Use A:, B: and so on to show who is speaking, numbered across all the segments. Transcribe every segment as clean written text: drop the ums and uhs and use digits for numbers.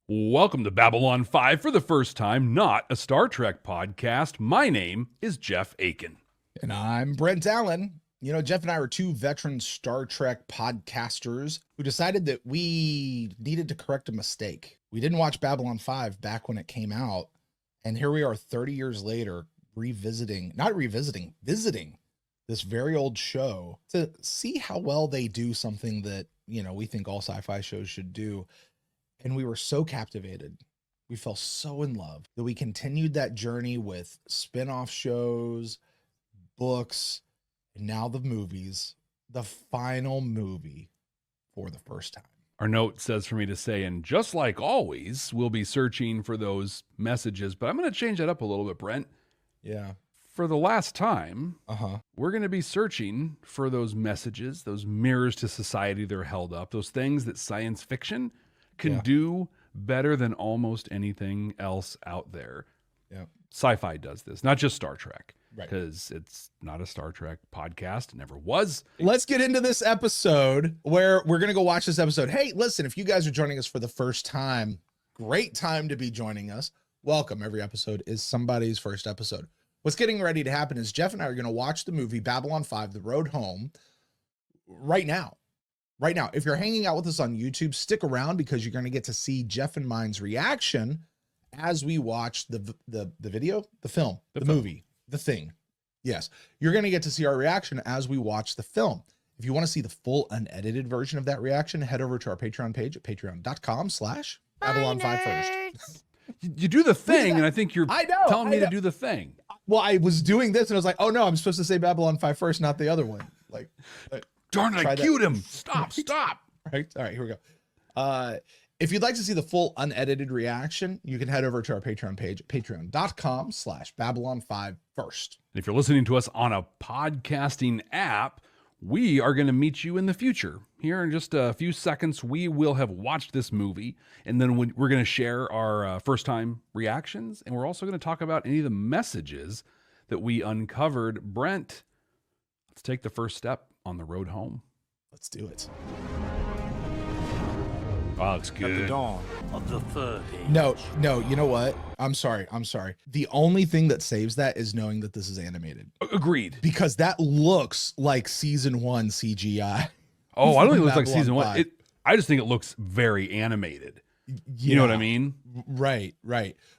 A: Welcome to Babylon 5 for the first time, not a Star Trek podcast. My name is Jeff Akin.
B: And I'm Brent Allen. You know, Jeff and I are two veteran Star Trek podcasters who decided that we needed to correct a mistake. We didn't watch Babylon 5 back when it came out. And here we are 30 years later, visiting this very old show to see how well they do something that, you know, we think all sci-fi shows should do. And we were so captivated. We fell so in love that we continued that journey with spin-off shows, books, and now the movies, the final movie for the first time.
A: Our note says for me to say, and just like always, we'll be searching for those messages, but I'm going to change that up a little bit, Brent.
B: Yeah.
A: For the last time, we're going to be searching for those messages, those mirrors to society that are held up, those things that science fiction can do better than almost anything else out there.
B: Yeah.
A: Sci-fi does this, not just Star Trek,
B: right?
A: Because it's not a Star Trek podcast. It never was.
B: Let's get into this episode where we're going to go watch this episode. Hey, listen, if you guys are joining us for the first time, great time to be joining us. Welcome. Every episode is somebody's first episode. What's getting ready to happen is Jeff and I are going to watch the movie Babylon 5, The Road Home right now. Right now, if you're hanging out with us on YouTube, stick around because you're going to get to see Jeff and mine's reaction as we watch the video, the film, the movie, the thing. Yes, you're going to get to see our reaction as we watch the film. If you want to see the full unedited version of that reaction, head over to our Patreon page at patreon.com/Babylon5First.
A: You do the thing, and I think you're telling me to do the thing.
B: Well, I was doing this, and I was like, oh no, I'm supposed to say Babylon 5 first, not the other one. Like
A: darn it, I cued him. Stop.
B: Right. All right, here we go. If you'd like to see the full unedited reaction, you can head over to our Patreon page at patreon.com/Babylon5First.
A: If you're listening to us on a podcasting app, we are going to meet you in the future. Here in just a few seconds, we will have watched this movie, and then we're going to share our first-time reactions, and we're also going to talk about any of the messages that we uncovered. Brent, let's take the first step on the road home.
B: Let's do it.
A: Oh, looks good.
C: At the dawn of the third age.
B: No, you know what? I'm sorry. The only thing that saves that is knowing that this is animated.
A: Agreed.
B: Because that looks like season 1 CGI.
A: Oh, I don't think it looks like season 1. I just think it looks very animated. You know what I mean?
B: Right.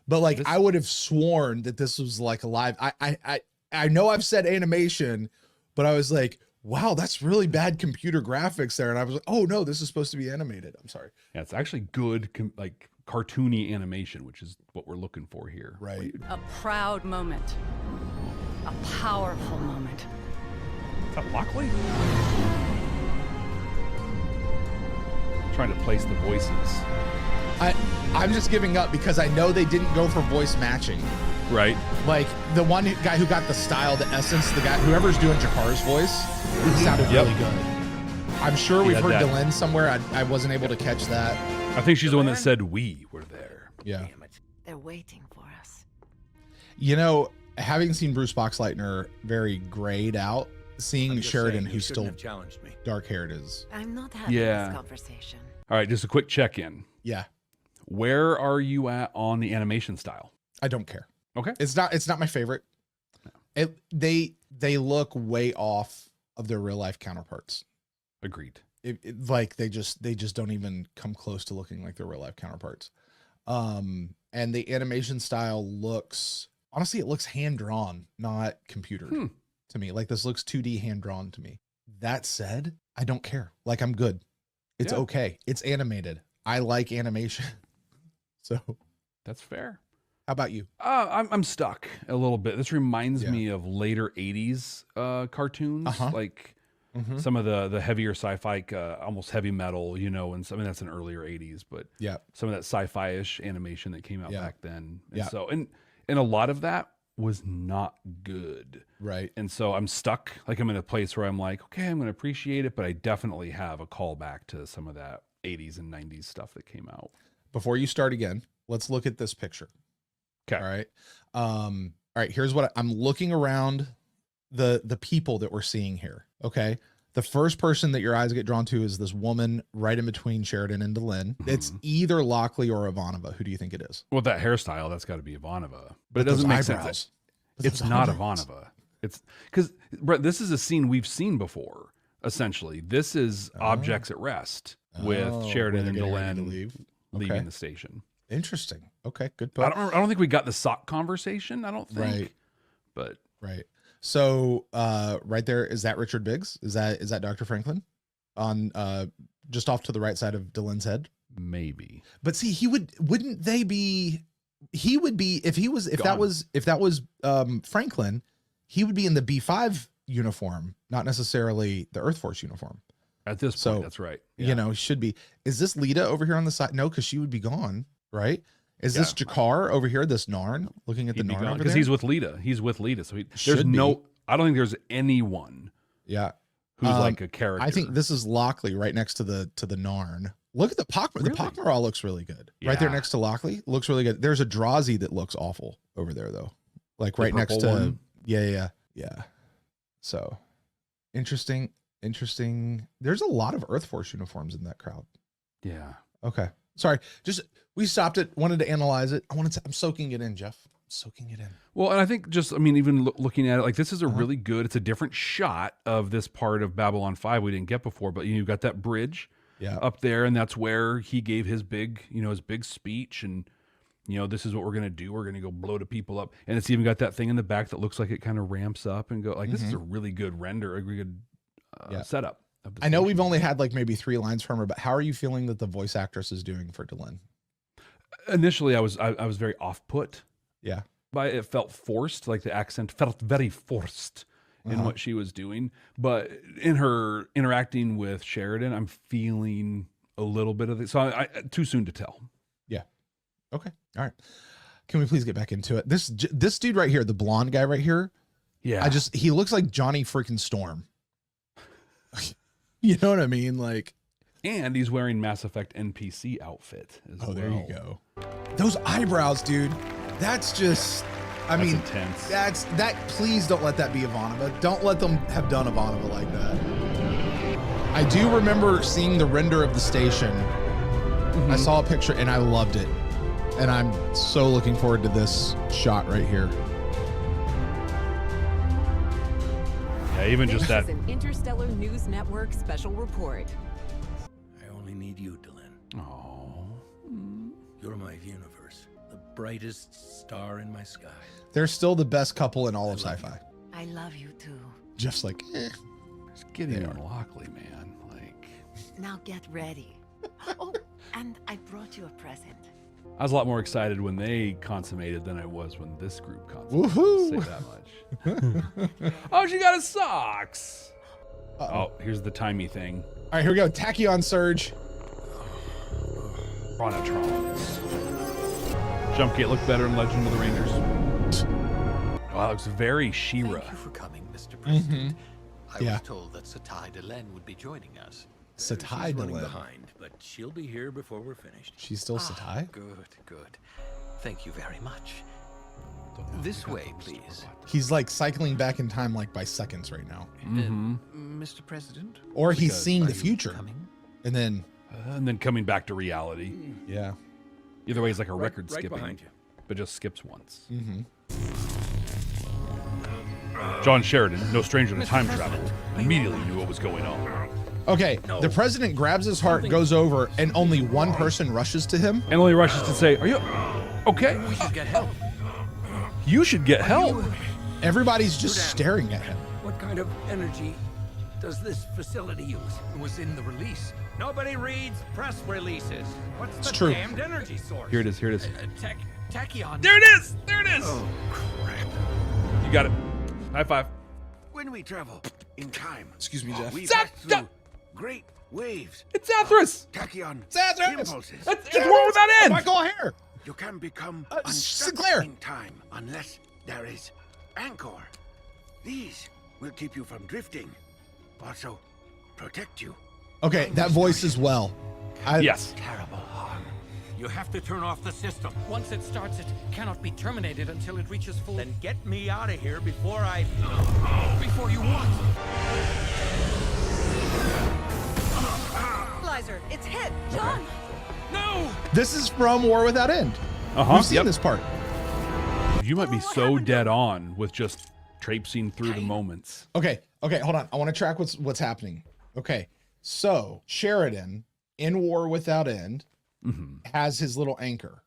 B: But like, I would have sworn that this was like a live. I know I've said animation, but I was like, wow, that's really bad computer graphics there. And I was like, oh no, this is supposed to be animated. I'm sorry.
A: Yeah, it's actually good, like cartoony animation, which is what we're looking for here.
B: Right.
D: A proud moment. A powerful moment.
A: Is that Lockley? Trying to place the voices.
B: I'm just giving up because I know they didn't go for voice matching.
A: Right.
B: Like the one guy who got the style, the essence, the guy, whoever's doing Jakar's voice, it sounded really good. I'm sure we've heard Dylan somewhere. I wasn't able to catch that.
A: I think she's the one that said we were there.
B: Yeah.
D: They're waiting for us.
B: You know, having seen Bruce Boxleitner very grayed out, seeing Sheridan, who's still dark-haired, is...
D: I'm not having this conversation.
A: All right, just a quick check-in.
B: Yeah.
A: Where are you at on the animation style?
B: I don't care.
A: Okay.
B: It's not my favorite. No. They look way off of their real life counterparts.
A: Agreed.
B: Like they just don't even come close to looking like their real life counterparts. And the animation style looks, honestly, it looks hand drawn, not computered to me. Like this looks 2D hand drawn to me. That said, I don't care. Like I'm good. It's okay. It's animated. I like animation. So
A: that's fair.
B: How about you?
A: I'm stuck a little bit. This reminds me of later 80s cartoons, like some of the heavier sci-fi, almost heavy metal, you know, and some of that's in earlier 80s, but some of that sci-fi-ish animation that came out back then. And so, and a lot of that was not good.
B: Right.
A: And so I'm stuck. Like I'm in a place where I'm like, okay, I'm going to appreciate it, but I definitely have a callback to some of that 80s and 90s stuff that came out.
B: Before you start again, let's look at this picture.
A: Okay.
B: All right. All right. Here's what I'm looking around the people that we're seeing here. Okay. The first person that your eyes get drawn to is this woman right in between Sheridan and Delenn. It's either Lockley or Ivanova. Who do you think it is?
A: Well, that hairstyle, that's got to be Ivanova. But it doesn't make sense. It's not Ivanova. It's because, Brent, this is a scene we've seen before, essentially. This is Objects at Rest with Sheridan and Delenn leaving the station.
B: Interesting. Okay, good point.
A: I don't think we got the sock conversation, I don't think.
B: Right.
A: But
B: right. So right there, is that Richard Biggs? Is that Dr. Franklin on just off to the right side of Delenn's head?
A: Maybe.
B: But see, he would be if that was Franklin, he would be in the B5 uniform, not necessarily the Earth Force uniform.
A: At this point, that's right. Yeah.
B: You know, should be. Is this Lita over here on the side? No, because she would be gone, right? Is this Jakar over here? This Narn looking at the Narn over there?
A: Because he's with Lita. He's with Lita. So there's no. I don't think there's anyone.
B: Yeah.
A: Who's like a character.
B: I think this is Lockley right next to the Narn. Look at the Pockmer. The Pockmer looks really good. Yeah. Right there next to Lockley. Looks really good. There's a Drazi that looks awful over there though. Like right next to one. Yeah. So interesting. There's a lot of Earth Force uniforms in that crowd.
A: Yeah.
B: Okay. Sorry. We stopped it. Wanted to analyze it. I'm soaking it in, Jeff. I'm soaking it in.
A: Well, and I think even looking at it, like this is a really good, it's a different shot of this part of Babylon 5 we didn't get before, but you've got that bridge up there, and that's where he gave his big speech, and this is what we're going to do. We're going to go blow the people up. And it's even got that thing in the back that looks like it kind of ramps up and go like, this is a really good render, a really good setup.
B: I know we've only had like maybe 3 lines from her, but how are you feeling that the voice actress is doing for Delenn?
A: Initially, I was very off-put.
B: Yeah.
A: But it felt forced, like the accent felt very forced in what she was doing. But in her interacting with Sheridan, I'm feeling a little bit of it. So I too soon to tell.
B: Yeah. Okay. All right. Can we please get back into it? This dude right here, the blonde guy right here.
A: Yeah.
B: He looks like Johnny freaking Storm. You know what I mean? Like,
A: and he's wearing Mass Effect NPC outfit as well.
B: There you go. Those eyebrows, dude. That's just, I mean,
A: intense.
B: Please don't let that be Ivanova. Don't let them have done Ivanova like that. I do remember seeing the render of the station. I saw a picture and I loved it. And I'm so looking forward to this shot right here.
A: Yeah, even just that.
E: This is an Interstellar News Network special report.
C: I only need you, Delenn.
A: Oh.
C: You're my universe, the brightest star in my sky.
B: They're still the best couple in all of sci-fi.
E: I love you too.
B: Jeff's like,
A: Just Gideon and Lockley, man. Like.
E: Now get ready. Oh, and I brought you a present.
A: I was a lot more excited when they consummated than I was when this group consummated.
B: Woohoo!
A: Say that much. Oh, she got his socks. Oh, here's the timey thing.
B: All right, here we go. Tachyon surge.
A: Chronotrons. Jump gate looked better in Legend of the Rangers. Wow, it looks very She-Ra.
C: Thank you for coming, Mr. President. I was told that Satai Delenn would be joining us.
B: Satai
C: She's running
B: Delenn.
C: behind, but she'll be here before we're finished.
B: She's still Satai?
C: Good. Thank you very much. This way, please.
B: He's like cycling back in time like by seconds right now.
C: Mr. President?
B: Or he's seeing the future. And then
A: coming back to reality.
B: Yeah.
A: Either way, it's like a record
C: right
A: skipping,
C: behind you.
A: but just skips once. John Sheridan, no stranger to time travel, immediately knew what was going on.
B: Okay, the president grabs his heart, goes over, and only one person rushes to him.
A: And only rushes to say, are you okay?
C: We should get help.
A: You should get help.
B: Everybody's just staring at him.
C: What kind of energy does this facility use? It was in the release. Nobody reads press releases. What's the damned energy source?
A: Here it is.
C: Tachyon.
A: There it is.
C: Oh, crap.
A: You got it. High five.
F: When we travel in time,
B: Excuse me, Jeff.
F: we pass through great waves.
A: It's Athras.
F: Tachyon
B: Athras!
F: impulses.
A: It's where that ends.
B: Michael O'Hare.
F: You can become
B: Sinclair.
F: unstuck in time unless there is anchor. These will keep you from drifting. Also, protect you.
B: Okay, that voice as well.
A: Yes.
C: Terrible harm. You have to turn off the system.
G: Once it starts, it cannot be terminated until it reaches full.
C: Then get me out of here before I...
G: Before you what?
E: Lizer, it's hit.
D: John!
C: No!
B: This is from War Without End. We've seen this part.
A: You might be so dead on with just traipsing through the moments.
B: Okay, hold on. I want to track what's happening. Okay, so Sheridan in War Without End has his little anchor.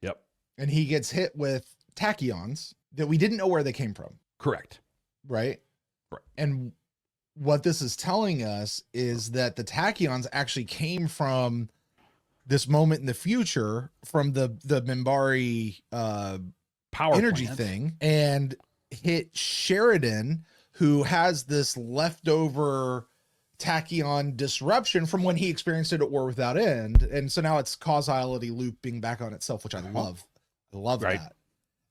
A: Yep.
B: And he gets hit with tachyons that we didn't know where they came from.
A: Correct.
B: Right?
A: Right.
B: And what this is telling us is that the tachyons actually came from this moment in the future from the Minbari
A: Power
B: energy
A: plant
B: thing and hit Sheridan, who has this leftover tachyon disruption from when he experienced it at War Without End. And so now it's causality looping back on itself, which I love. I love
A: Right.
B: that.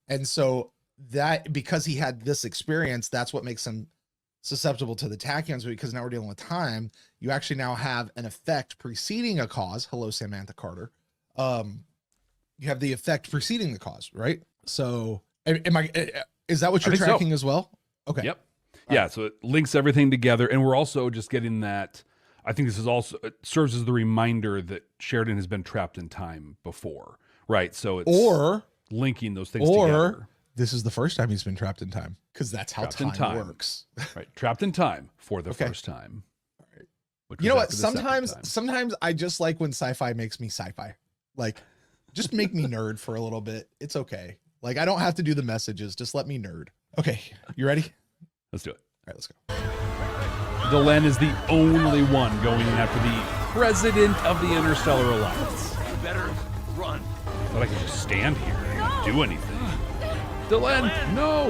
B: And so that, because he had this experience, that's what makes him susceptible to the tachyons, because now we're dealing with time. You actually now have an effect preceding a cause. Hello, Samantha Carter. You have the effect preceding the cause, right? So is that what you're tracking as well? Okay.
A: Yep. Yeah. So it links everything together. And we're also just getting that. I think this is also, it serves as the reminder that Sheridan has been trapped in time before. Right. So it's linking those things together.
B: This is the first time he's been trapped in time, because that's how time works.
A: Right. Trapped in time for the first time.
B: All right.
A: Which
B: You know
A: was
B: what?
A: after the second time.
B: Sometimes I just like when sci-fi makes me sci-fi. Like, just make me nerd for a little bit. It's okay. Like, I don't have to do the messages. Just let me nerd. Okay. You ready?
A: Let's do it.
B: All right, let's go.
A: Delenn is the only one going in after the president of the Interstellar Alliance.
C: You better run.
A: But I can just stand here and not do anything. Delenn, no!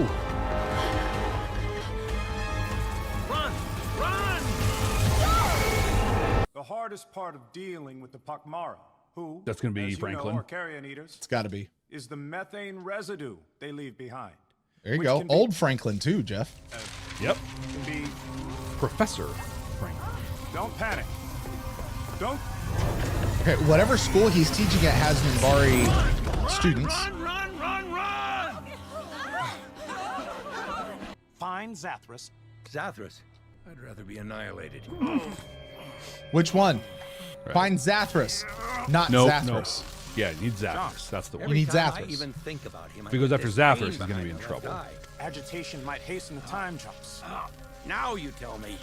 C: Run! Run!
H: The hardest part of dealing with the Pakmara, who,
A: That's going to be
H: as you
A: Franklin.
H: know, are carrion eaters,
B: It's got to be.
H: is the methane residue they leave behind.
B: There you
H: Which
B: go.
H: can be-
B: Old Franklin, too, Jeff.
A: Yep.
H: Can be,
A: Professor Franklin.
H: don't panic. Don't.
B: Okay, whatever school he's teaching at has Minbari students.
C: Run! Run! Run! Run!
H: Find Zathras.
C: Zathras. I'd rather be annihilated.
B: Which one? Find Zathras, not
A: Nope,
B: Zathras.
A: Yeah, you need Zathras. That's the one.
B: You need
C: Every time
B: Zathras.
C: I even think about him,
A: If he goes
C: I
A: after
C: get
A: Zathras,
C: pain
A: he's gonna be in
C: behind the
A: trouble.
C: left eye.
H: Agitation might hasten the time jumps.
C: Now you tell me.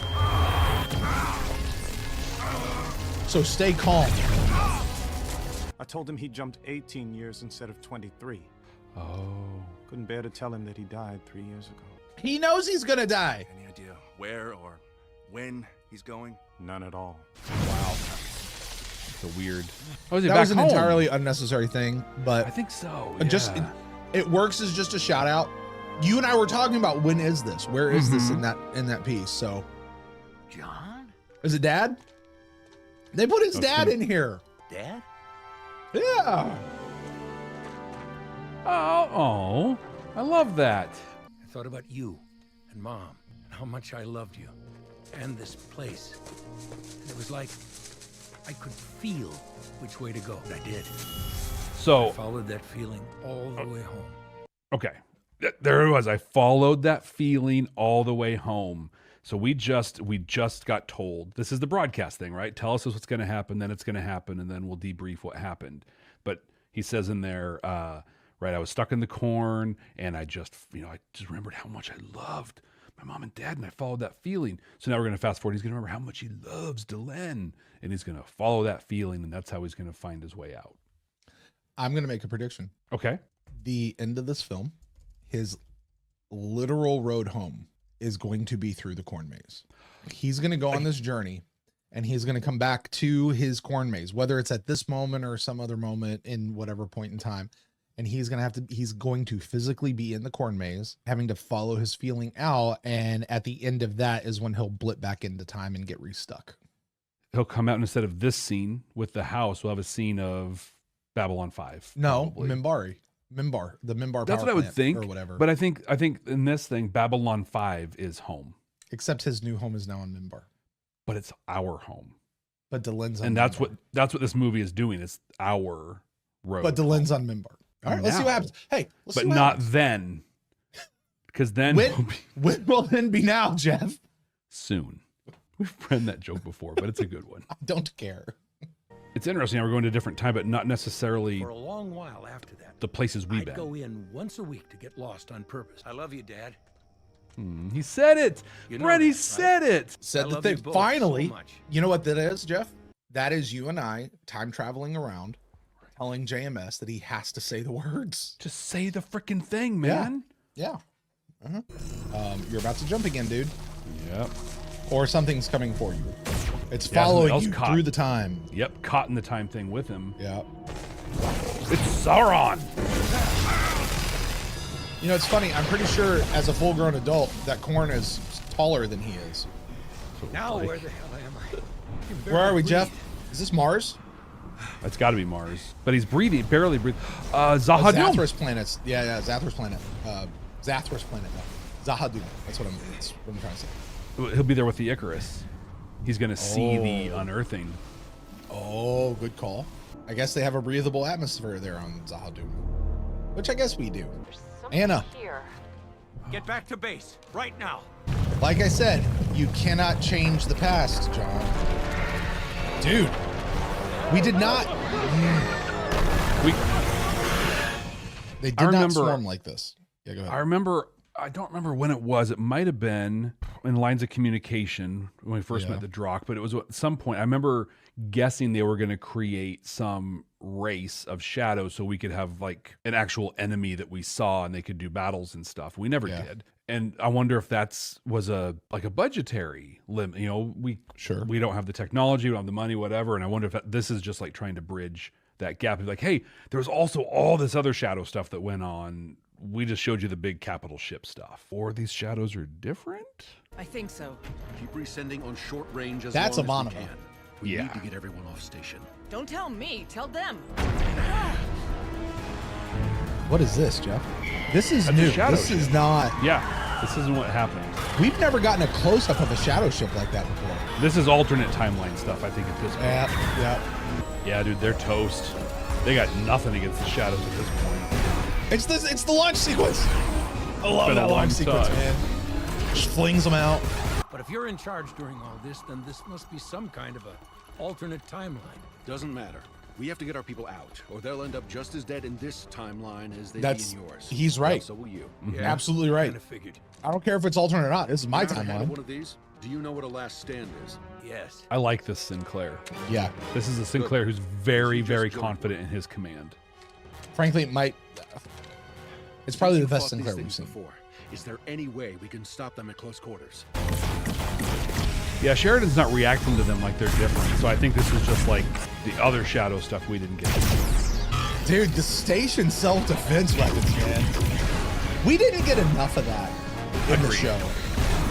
B: So stay calm.
H: I told him he jumped 18 years instead of 23.
A: Oh.
H: Couldn't bear to tell him that he died 3 years ago.
B: He knows he's going to die.
I: Any idea where or when he's going?
H: None at all.
A: Wow. It's a weird. Oh, is he
B: That
A: back
B: was an
A: home?
B: entirely unnecessary thing, but
A: I think so.
B: just
A: yeah.
B: it works as just a shout out. You and I were talking about, when is this? Where is this in that piece? So,
F: John?
B: is it Dad? They put his
A: Oh,
B: dad
A: Tim.
B: in here.
F: Dad?
B: Yeah.
A: Oh, I love that.
C: I thought about you and Mom and how much I loved you and this place. And it was like I could feel which way to go. And I did.
A: So
C: I followed that feeling all the way home.
A: okay, there it was. I followed that feeling all the way home. So we just got told, this is the broadcast thing, right? Tell us what's going to happen, then it's going to happen, and then we'll debrief what happened. But he says in there, right, I was stuck in the corn, and I just remembered how much I loved my mom and dad, and I followed that feeling. So now we're going to fast forward. He's going to remember how much he loves Delenn, and he's going to follow that feeling, and that's how he's going to find his way out.
B: I'm going to make a prediction.
A: Okay.
B: The end of this film, his literal road home is going to be through the corn maze. He's going to go on this journey, and he's going to come back to his corn maze, whether it's at this moment or some other moment in whatever point in time. And he's going to physically be in the corn maze, having to follow his feeling out. And at the end of that is when he'll blip back into time and get restuck.
A: He'll come out, and instead of this scene with the house, we'll have a scene of Babylon 5.
B: No,
A: probably.
B: Minbar, the Minbar.
A: That's
B: power
A: what I would
B: plant
A: think,
B: or whatever.
A: But I think in this thing, Babylon 5 is home,
B: Except his new home is now in Minbar.
A: but it's our home,
B: But Delen's on
A: and that's
B: Minbar.
A: what this movie is doing. It's our road,
B: But Delen's on Minbar. All right, let's see what
A: Now.
B: happens. Hey, let's see
A: but
B: what
A: not
B: happens.
A: then, because then
B: When?
A: we'll be
B: When will then be now, Jeff?
A: soon. We've read that joke before, but it's a good one.
B: I don't care.
A: It's interesting how we're going to a different time, but not necessarily
C: For a long while after that,
A: the places we've
C: I'd
A: been.
C: go in once a week to get lost on purpose. I love you, Dad.
A: He said it.
C: You know
A: Brent, he
C: that, right?
A: said it.
B: Said
C: I
B: the
C: love
B: thing.
C: you both
B: Finally,
C: so much.
B: you know what that is, Jeff? That is you and I time traveling around, telling JMS that he has to say the words.
A: Just say the freaking thing, man.
B: Yeah. You're about to jump again, dude.
A: Yep.
B: Or something's coming for you. It's
A: Yeah,
B: following
A: something else
B: you
A: caught.
B: through the time.
A: Yep. Caught in the time thing with him.
B: Yeah.
A: It's Sauron.
B: You know, it's funny. I'm pretty sure as a full-grown adult, that Korn is taller than he is.
C: Now where the hell am I? You
B: Where are we,
C: barely
B: Jeff?
C: breathe.
B: Is this Mars?
A: It's got to be Mars. But he's breathing, barely breathing.
B: Oh,
A: Zahadum.
B: Zathras planets. Yeah, Zathras planet. Zathras planet. No. Zahadum. That's what I'm trying to say.
A: He'll be there with the Icarus. He's going to see the unearthing.
B: Oh, good call. I guess they have a breathable atmosphere there on Zahadum, which I guess we do. Anna,
C: Get back to base right now.
B: like I said, you cannot change the past, John. Dude, we did not. They did not swarm like this. Yeah, go ahead.
A: I don't remember when it was. It might have been in lines of communication when we first met the Drock, but it was at some point. I remember guessing they were going to create some race of shadows so we could have like an actual enemy that we saw and they could do battles and stuff. We never did. And I wonder if was a budgetary limit. You know, we don't have the technology, we don't have the money, whatever. And I wonder if this is just like trying to bridge that gap. It's like, hey, there's also all this other shadow stuff that went on. We just showed you the big capital ship stuff. Or these shadows are different?
D: I think so.
J: Keep resending on short range as
B: That's
J: long
B: a
J: as we
B: Monomo.
J: can. We need to get everyone off station.
D: Don't tell me, tell them.
B: What is this, Jeff? This is
A: That's a
B: new.
A: shadow
B: This is
A: ship.
B: not.
A: Yeah, this isn't what happened.
B: We've never gotten a close-up of a shadow ship like that before.
A: This is alternate timeline stuff, I think, at this point.
B: Yeah.
A: Yeah, dude, they're toast. They got nothing against the shadows at this point.
B: It's the launch sequence. I love
A: Been a
B: that
A: long
B: launch sequence,
A: time.
B: man. Just flings them out.
C: But if you're in charge during all this, then this must be some kind of a alternate timeline.
J: Doesn't matter. We have to get our people out, or they'll end up just as dead in this timeline as they
B: That's-
J: be in yours.
B: he's right.
J: Well, so will you.
B: Absolutely right.
C: Kinda figured.
B: I don't care if it's alternate or not. This is my
J: Ever had
B: timeline.
J: one of these? Do you know what a last stand is?
C: Yes.
A: I like this Sinclair.
B: Yeah.
A: This is a Sinclair who's very,
J: He just
A: very
J: joined.
A: confident in his command.
B: Frankly, it's probably the
J: You've
B: best
J: fought these
B: Sinclair we've
J: things
B: seen.
J: before. Is there any way we can stop them at close quarters?
A: Yeah, Sheridan's not reacting to them like they're different. So I think this is just like the other shadow stuff we didn't get.
B: Dude, the station self-defense weapons, man. We didn't get enough of that in the show.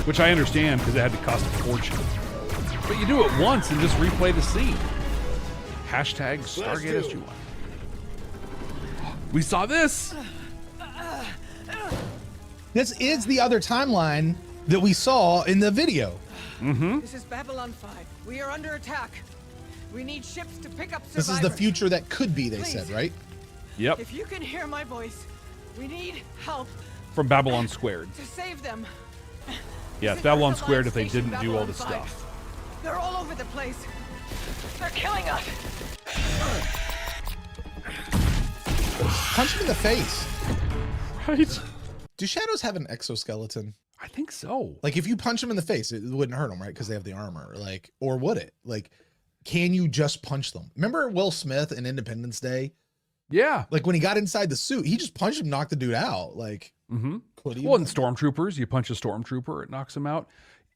A: Which I understand because it had to cost a fortune. But you do it once and just replay the scene. Hashtag Stargate SG1. We saw this.
B: This is the other timeline that we saw in the video.
K: This is Babylon 5. We are under attack. We need ships to pick up survivors.
B: This is the future that could be, they said, right?
A: Yep.
K: If you can hear my voice, we need help
A: From Babylon Squared.
K: to save them.
A: Yeah,
K: This is
A: Babylon
K: Alliance
A: Squared if they
K: Station
A: didn't do all
K: Babylon
A: this
K: 5.
A: stuff.
K: They're all over the place. They're killing us.
B: Punch him in the face.
A: Right?
B: Do shadows have an exoskeleton?
A: I think so.
B: Like, if you punch them in the face, it wouldn't hurt them, right? Because they have the armor. Like, or would it? Like, can you just punch them? Remember Will Smith in Independence Day?
A: Yeah.
B: Like, when he got inside the suit, he just punched him, knocked the dude out. Like, could he?
A: Well, in Stormtroopers, you punch a Stormtrooper, it knocks him out.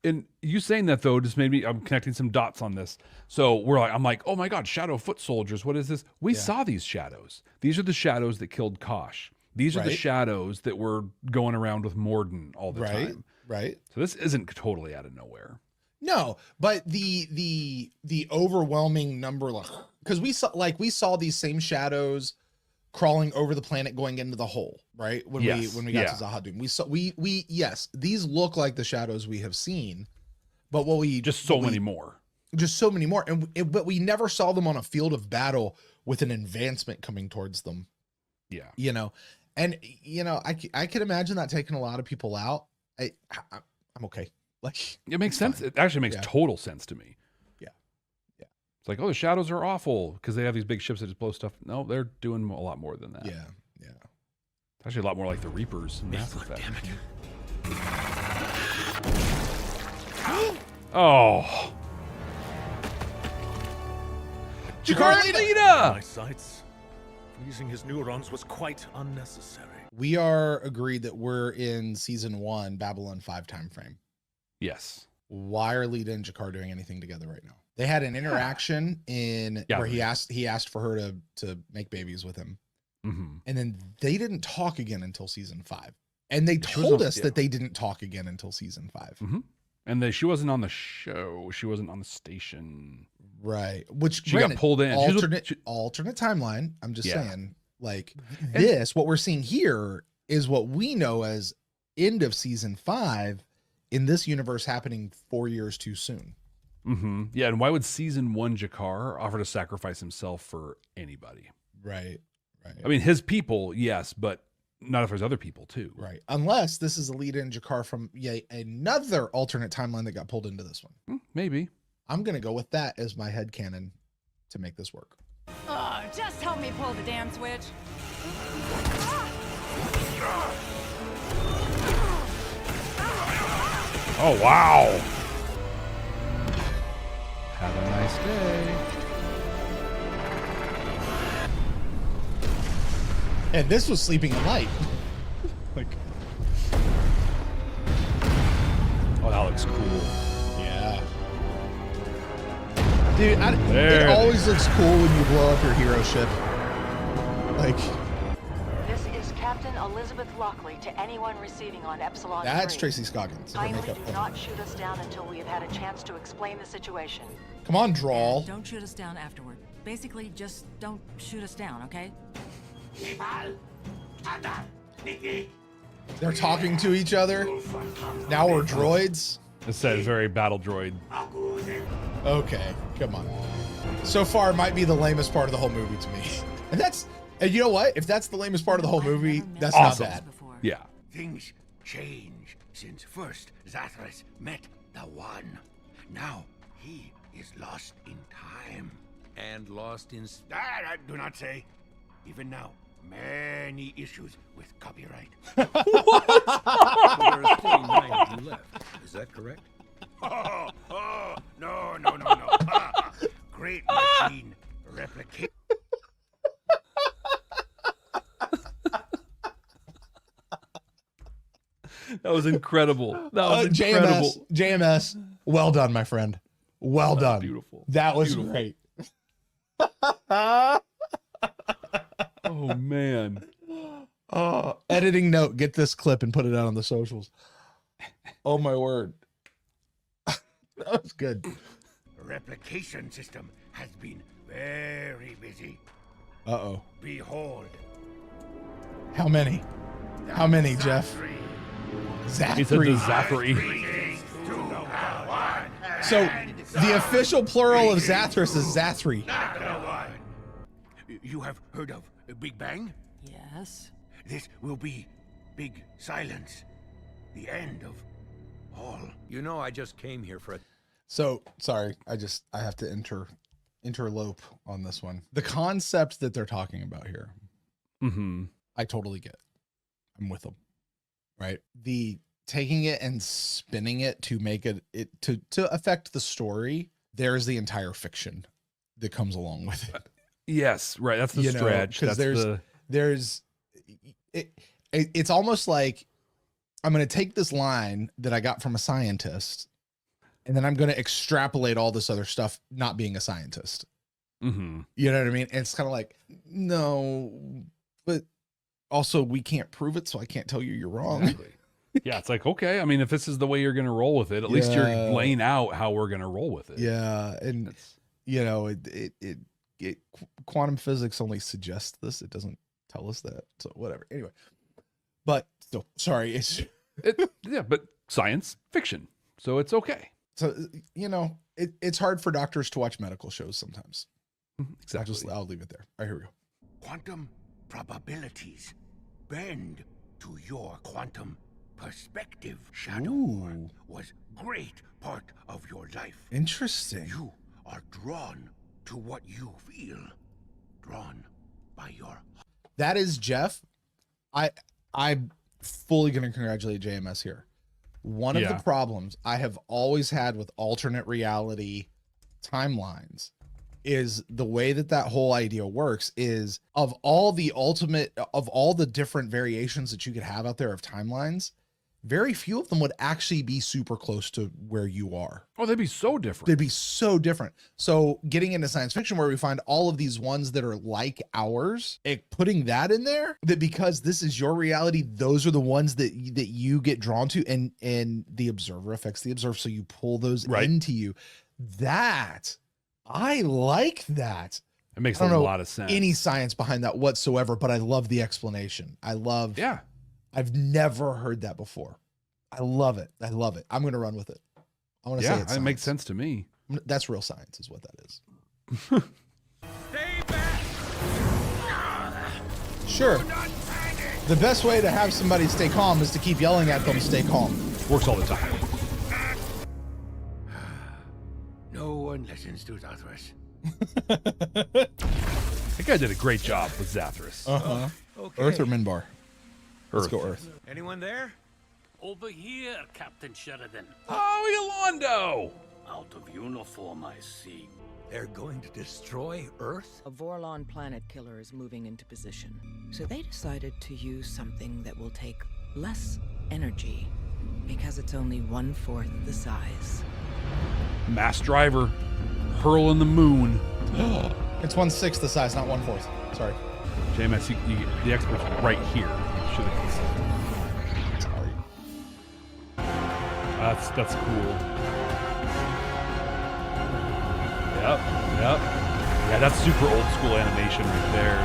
A: And you saying that though just made me. I'm connecting some dots on this. So I'm like, oh my god, shadow foot soldiers. What is this? We saw these shadows. These are the shadows that killed Kosh. These are the shadows that were going around with Morden all the time.
B: Right.
A: So this isn't totally out of nowhere.
B: No, but the overwhelming number, because we saw these same shadows crawling over the planet going into the hole, right? When we got to Zahadum, we yes, these look like the shadows we have seen, but
A: just so many more,
B: and but we never saw them on a field of battle with an advancement coming towards them.
A: Yeah,
B: and I can imagine that taking a lot of people out. I'm okay. Like,
A: it makes sense. It actually makes total sense to me.
B: Yeah. Yeah.
A: It's like, oh, the shadows are awful because they have these big ships that just blow stuff. No, they're doing a lot more than that.
B: Yeah. Yeah.
A: It's actually a lot more like the Reapers in Mass Effect.
C: Damn it.
A: Oh.
J: My sights. Freezing his neurons was quite unnecessary.
B: We are agreed that we're in season 1, Babylon 5 time frame.
A: Yes.
B: Why are Lita and Jakar doing anything together right now? They had an interaction where he asked for her to make babies with him.
A: Mm-hmm.
B: And then they didn't talk again until season 5. And they told us that they didn't talk again until season 5.
A: Mm-hmm. And she wasn't on the show. She wasn't on the station.
B: Right. Which
A: she got pulled in.
B: Alternate timeline. I'm just saying, like, what we're seeing here is what we know as end of season 5 in this universe happening 4 years too soon.
A: Mm-hmm. Yeah. And why would season 1 Jakar offer to sacrifice himself for anybody?
B: Right. Right.
A: I mean, his people, yes, but not if there's other people too.
B: Right. Unless this is Alita and Jakar from another alternate timeline that got pulled into this one.
A: Maybe.
B: I'm going to go with that as my headcanon to make this work.
D: Oh, just help me pull the damn switch.
A: Oh, wow. Have a nice day.
B: And this was Sleeping in Light. Like,
A: oh, that looks cool.
B: Yeah. Dude, it always looks cool when you blow up your hero ship. Like,
L: this is Captain Elizabeth Lockley to anyone receiving on Epsilon.
B: That's
L: 3.
B: Tracy Scoggins.
L: Kindly do not shoot us down until we have had a chance to explain the situation.
B: Come on, Drawl.
M: Don't shoot us down afterward. Basically, just don't shoot us down, okay?
B: They're talking to each other. Now we're droids.
A: It says very battle droid.
B: Okay, come on. So far, it might be the lamest part of the whole movie to me. And you know what? If that's the lamest part of the whole movie, that's
A: awesome.
B: Not bad.
A: Yeah.
F: Things change since first Zathras met the One. Now he is lost in time.
C: And lost in...
F: Do not say. Even now, many issues with copyright.
C: There are still 9 of you left. Is that correct?
F: No. Great machine replicate.
A: That was incredible. That was incredible.
B: JMS, well done, my friend. Well done.
A: Beautiful.
B: That was great.
A: Oh, man.
B: Editing note, get this clip and put it out on the socials. Oh, my word. That was good.
F: Replication system has been very busy.
B: Uh-oh.
F: Behold.
B: How many? How many, Jeff? Zathry.
A: He said the Zathry.
B: So the official plural of Zathras is Zathry.
F: You have heard of Big Bang?
M: Yes.
F: This will be Big Silence. The end of all.
C: You know, I just came here for a...
B: So, sorry, I have to interlope on this one. The concept that they're talking about here, I totally get. I'm with them, right? The taking it and spinning it to make it to affect the story, there's the entire fiction that comes along with it.
A: Yes, right. That's the stretch.
B: Because it's almost like I'm going to take this line that I got from a scientist, and then I'm going to extrapolate all this other stuff, not being a scientist.
A: Mm-hmm.
B: You know what I mean? And it's kind of like, no, but also we can't prove it, so I can't tell you you're wrong.
A: Exactly. Yeah, it's like, okay, I mean, if this is the way you're going to roll with it, at least you're laying out how we're going to roll with it.
B: Yeah, and you know, quantum physics only suggests this; it doesn't tell us that. So whatever. Anyway, but still, sorry.
A: But science fiction, so it's okay.
B: So you know, it's hard for doctors to watch medical shows sometimes.
A: Exactly.
B: I'll leave it there. All right, here we go.
F: Quantum probabilities bend to your quantum perspective, Shadowborn, was great part of your life.
B: Interesting.
F: You are drawn to what you feel, drawn by your.
B: That is Jeff. I'm fully going to congratulate JMS here. One of the problems I have always had with alternate reality timelines is the way that whole idea works is of all the different variations that you could have out there of timelines, very few of them would actually be super close to where you are.
A: Oh, they'd be so different.
B: They'd be so different. So getting into science fiction where we find all of these ones that are like ours, putting that in there, that because this is your reality, those are the ones that you get drawn to, and the observer affects the observer. So you pull those into you. That I like that.
A: It makes a lot of sense.
B: Any science behind that whatsoever, but I love the explanation. I've never heard that before. I love it. I love it. I'm going to run with it. I want to say it
A: makes sense to me.
B: That's real science is what that is.
F: Stay back!
B: Sure. The best way to have somebody stay calm is to keep yelling at them, stay calm.
A: Works all the time.
F: No one listens to Zathras.
A: That guy did a great job with Zathras.
B: Okay. Earth or Minbar? Let's go Earth.
C: Anyone there?
G: Over here, Captain Sheridan.
A: Oh, Yolando!
G: Out of uniform, I see.
C: They're going to destroy Earth?
K: A Vorlon planet killer is moving into position. So they decided to use something that will take less energy because it's only 1/4 the size.
A: Mass driver. Hurling the moon.
B: It's 1/6 the size, not 1/4. Sorry.
A: JMS, you get the expert's right here. Should have considered.
B: Sorry.
A: That's cool. Yep. Yeah, that's super old school animation right there.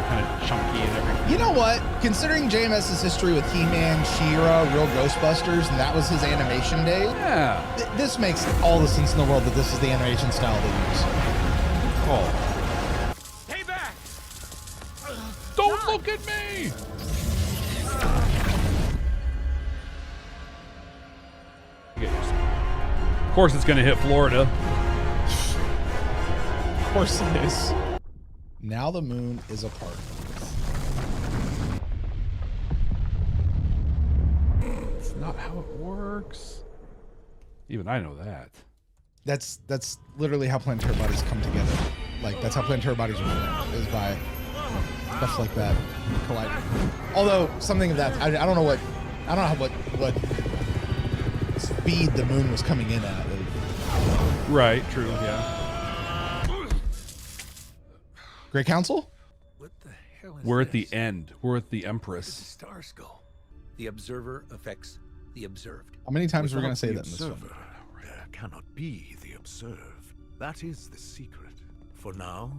A: Kind of chunky and everything.
B: You know what? Considering JMS's history with He-Man, She-Ra, Real Ghostbusters, and that was his animation day.
A: Yeah.
B: This makes all the sense in the world that this is the animation style they use.
A: Oh.
F: Stay back!
A: Don't look at me! Of course it's going to hit Florida.
B: Of course it is. Now the moon is a part of Earth.
A: It's not how it works. Even I know that.
B: That's literally how planetary bodies come together. Like, that's how planetary bodies are formed, is by stuff like that colliding. Although something of that, I don't know what speed the moon was coming in at.
A: Right, true, yeah.
B: Great Council?
C: What the hell is
A: We're at
C: this?
A: the end. We're at the
C: Where
A: Empress.
C: did the stars go? The observer affects the observed.
B: How many times we're going to
J: Without
B: say
J: the
B: that in this film?
J: observer, there cannot be the observed. That is the secret. For now,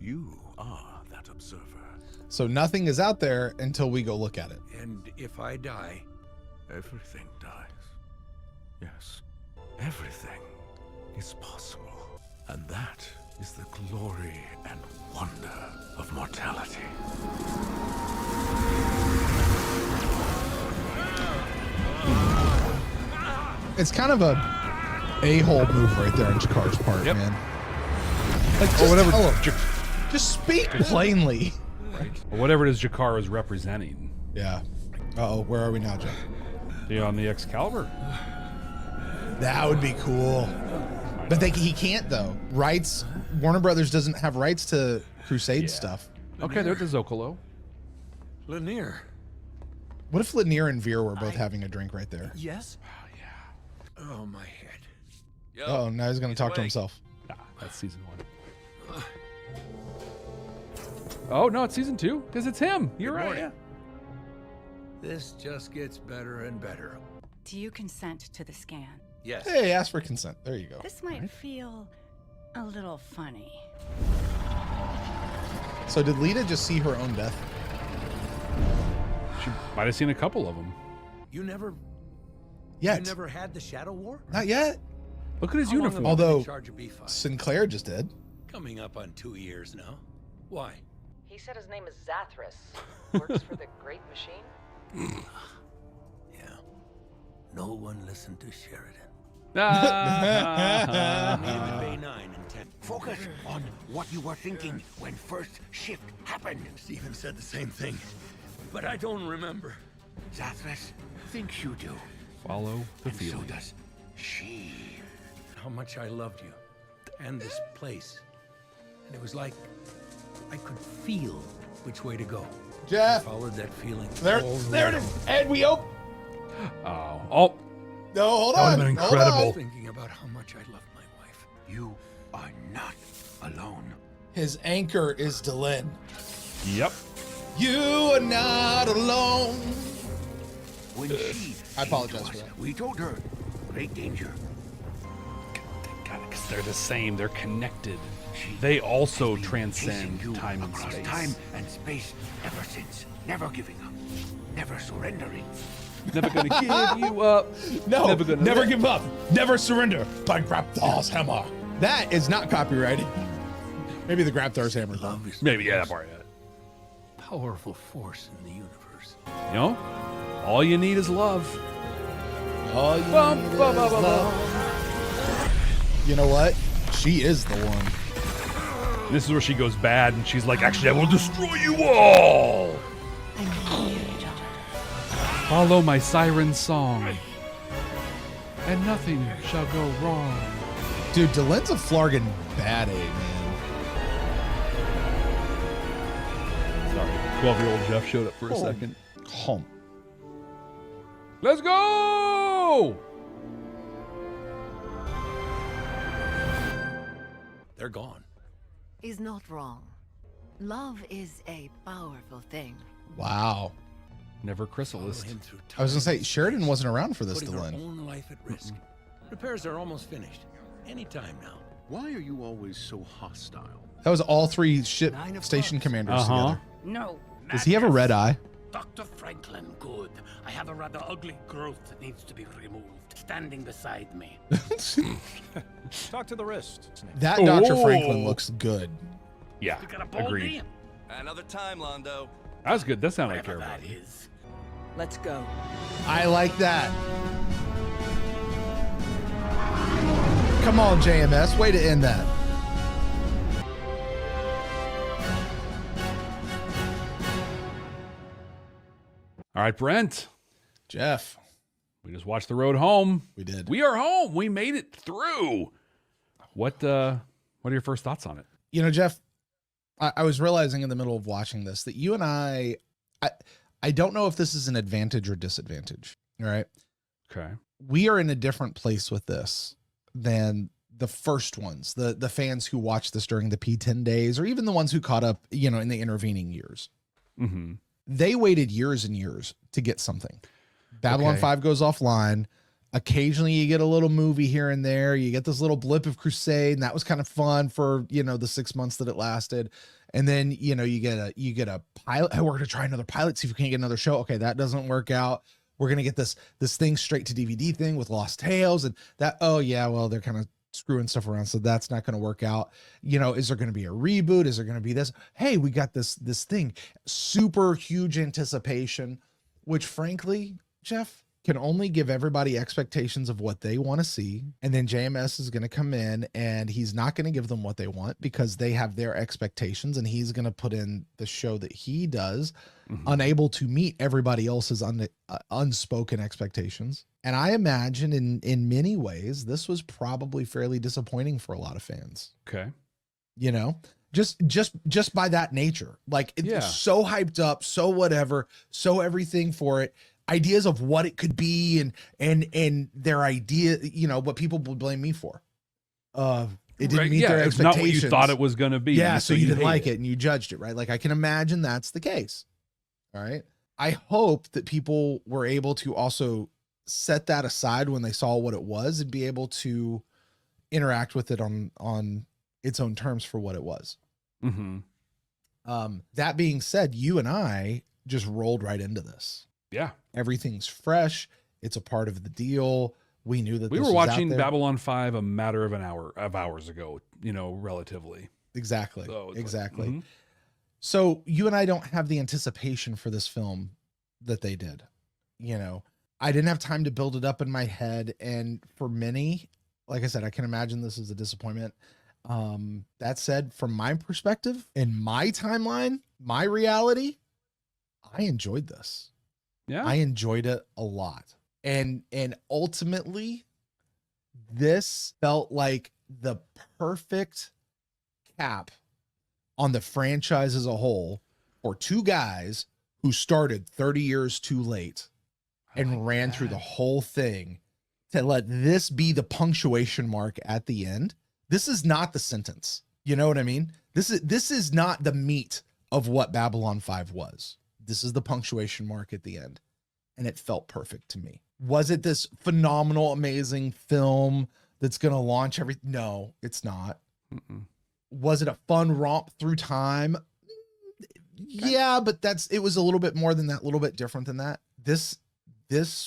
J: you are that observer.
B: So nothing is out there until we go look at it.
C: And if I die,
J: Everything dies. Yes, everything is possible. And that is the glory and wonder of mortality.
B: It's kind of a a-hole move right there on Jakar's part, man. Like, just
A: whatever.
B: tell him. Just speak plainly.
A: Or whatever it is Jakar is representing.
B: Yeah. Uh-oh, where are we now, Jeff?
A: On the Excalibur.
B: That would be cool. But he can't, though. Rights, Warner Brothers doesn't have rights to Crusade stuff.
A: Okay, there's the Zocalo.
C: Lanier.
B: What if Lanier and Veer were both having a drink right there?
C: Yes? Oh, yeah. Oh, my head.
B: Oh, now he's going to talk to himself.
A: Nah, that's season 1. Oh, no, it's season 2, because it's him. You're
C: Good
A: right.
C: morning.
A: Yeah.
C: This just gets better and better.
D: Do you consent to the scan?
C: Yes.
B: Hey, ask for consent. There you go.
D: This might feel a little funny.
B: So did Lita just see her own death?
A: She might have seen a couple of them.
C: You never had the Shadow War?
B: Not yet.
A: Look at his
C: How long
A: uniform.
C: have you been in
B: Although
C: charge of B5?
B: Sinclair just did.
C: Coming up on 2 years now. Why?
K: He said his name is Zathras. Works for the Great Machine.
C: Yeah, No one listened to Sheridan.
F: Meet him in Bay 9 and 10. Focus on what you were thinking when first shift happened.
C: Stephen said the same thing, but I don't remember.
F: Zathras thinks you do.
A: Follow the
F: And so
A: feeling.
F: does she.
C: How much I loved you and this place. And it was like I could feel which way to go.
B: Jeff.
C: I followed that feeling.
B: There it is. And we open.
A: Oh.
B: No, hold
A: That
B: on.
A: would have been
B: Hold
A: incredible.
B: on.
C: Thinking about how much I loved my wife.
F: You are not alone.
B: His anchor is Delenn.
A: Yep.
B: You are not alone.
F: When she
B: I apologize
F: came to
B: for
F: us,
B: that.
F: we told her, great danger.
A: God, because they're the same. They're connected. They also transcend
F: Chasing you
A: time and
F: across
A: space.
F: time and space ever since. Never giving up. Never surrendering.
A: Never gonna give you up.
B: No,
A: Never
B: never
A: gonna
B: give up. Never surrender. By Grapthar's hammer. That is not copyrighted. Maybe the Grapthar's hammer.
C: Love is
A: Maybe, yeah, that part, yeah.
C: powerful force in the universe.
A: You know, all you need is love.
B: All you
A: Bum,
B: need
A: bum,
B: is
A: bum, bum,
B: love. You know what? She is the one.
A: This is where she goes bad, and she's like, actually, I will destroy you all. Follow my siren song, and nothing shall go wrong.
B: Dude, Delenn's a Flargan bad A, man.
A: Sorry, 12-year-old Jeff showed up for a second.
B: Home.
A: Let's go!
C: They're gone.
E: Is not wrong. Love is a powerful thing.
B: Wow.
A: Never chrysalis.
C: Follow him through
B: I was gonna say
C: time,
B: Sheridan wasn't around for this,
C: putting her
B: Delenn.
C: own life at risk. Repairs are almost finished. Anytime now.
J: Why are you always so hostile?
B: That was all three ship station commanders together.
N: No.
B: Does he have a red eye?
N: Dr. Franklin, good. I have a rather ugly growth that needs to be removed. Standing beside me.
H: Talk to the wrist.
B: That Dr. Franklin looks good.
A: Yeah, agreed.
I: Another time, Londo.
A: That was good. That's not what I care
N: Whatever
A: about.
N: that is.
K: Let's go.
B: I like that. Come on, JMS. Way to end that.
A: All right, Brent.
B: Jeff.
A: We just watched the road home.
B: We did.
A: We are home. We made it through. What are your first thoughts on it?
B: You know, Jeff, I was realizing in the middle of watching this that you and I don't know if this is an advantage or disadvantage. All right.
A: Okay.
B: We are in a different place with this than the first ones, the fans who watched this during the P10 days, or even the ones who caught up, you know, in the intervening years.
A: Mm-hmm.
B: They waited years and years to get something. Babylon 5 goes offline. Occasionally you get a little movie here and there. You get this little blip of Crusade, and that was kind of fun for, you know, the 6 months that it lasted. And then, you know, you get a pilot. Oh, we're going to try another pilot, see if we can't get another show. Okay, that doesn't work out. We're going to get this thing straight to DVD thing with Lost Tales, and that, oh yeah, well, they're kind of screwing stuff around, so that's not going to work out. You know, is there going to be a reboot? Is there going to be this? Hey, we got this thing. Super huge anticipation, which frankly, Jeff, can only give everybody expectations of what they want to see. And then JMS is going to come in and he's not going to give them what they want because they have their expectations, and he's going to put in the show that he does, unable to meet everybody else's unspoken expectations. And I imagine in many ways, this was probably fairly disappointing for a lot of fans.
A: Okay.
B: You know, just by that nature, like it's so hyped up, so whatever, so everything for it. Ideas of what it could be and their idea, you know, what people would blame me for. It didn't meet their
A: it's not
B: expectations.
A: what you thought it was going to be.
B: Yeah, so you didn't
A: hate
B: like it and you judged it, right? Like I can imagine that's the case. All right. I hope that people were able to also set that aside when they saw what it was and be able to interact with it on its own terms for what it was.
A: Mm-hmm.
B: That being said, you and I just rolled right into this.
A: Yeah.
B: Everything's fresh. It's a part of the deal. We knew that
A: we
B: this
A: were
B: was out
A: watching
B: there.
A: Babylon 5 a matter of hours ago, you know, relatively.
B: Exactly.
A: So it's
B: exactly.
A: like,
B: So you and I don't have the anticipation for this film that they did. You know, I didn't have time to build it up in my head. And for many, like I said, I can imagine this is a disappointment. That said, from my perspective, in my timeline, my reality, I enjoyed this.
A: Yeah.
B: I enjoyed it a lot. And ultimately, this felt like the perfect cap on the franchise as a whole for two guys who started 30 years too late and ran through the whole thing to let this be the punctuation mark at the end. This is not the sentence. You know what I mean? This is not the meat of what Babylon 5 was. This is the punctuation mark at the end. And it felt perfect to me. Was it this phenomenal, amazing film that's going to launch everything? No, it's not. Was it a fun romp through time? Yeah, but it was a little bit more than that, a little bit different than that. This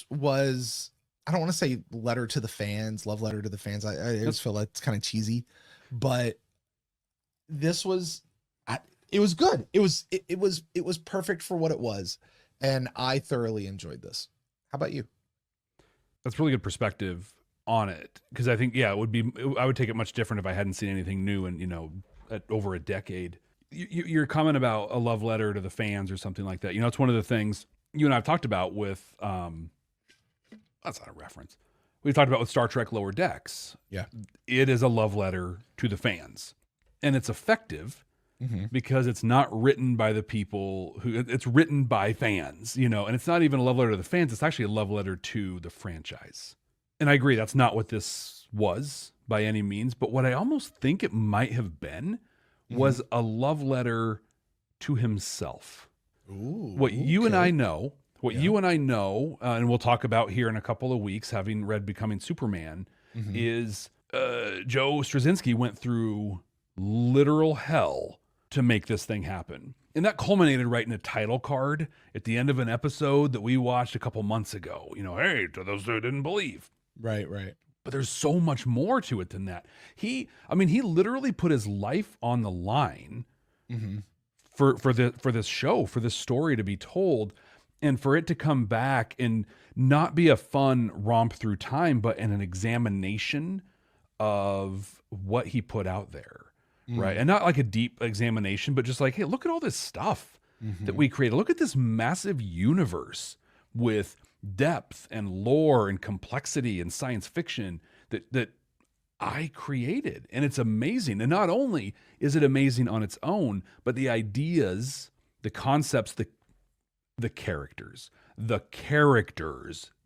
B: was, I don't want to say letter to the fans, love letter to the fans. I just feel like it's kind of cheesy, but this was, it was good. It was perfect for what it was. And I thoroughly enjoyed this. How about you?
A: That's really good perspective on it. Cause I think, I would take it much different if I hadn't seen anything new in, over a decade. Your comment about a love letter to the fans or something like that. It's one of the things you and I have talked about with, that's not a reference. We've talked about with Star Trek Lower Decks.
B: Yeah.
A: It is a love letter to the fans, and it's effective because it's not written by the people it's written by fans, and it's not even a love letter to the fans. It's actually a love letter to the franchise. And I agree. That's not what this was by any means, but what I almost think it might have been was a love letter to himself.
B: Ooh,
A: what you and I know, and we'll talk about here in a couple of weeks, having read Becoming Superman, is Joe Straczynski went through literal hell to make this thing happen. And that culminated right in a title card at the end of an episode that we watched a couple months ago. Hey, to those who didn't believe.
B: Right.
A: But there's so much more to it than that. He literally put his life on the line for this show, for this story to be told, and for it to come back and not be a fun romp through time, but an examination of what he put out there, right? And not like a deep examination, but just like, hey, look at all this stuff that we created. Look at this massive universe with depth and lore and complexity and science fiction that I created. And it's amazing. And not only is it amazing on its own, but the ideas, the concepts, the characters that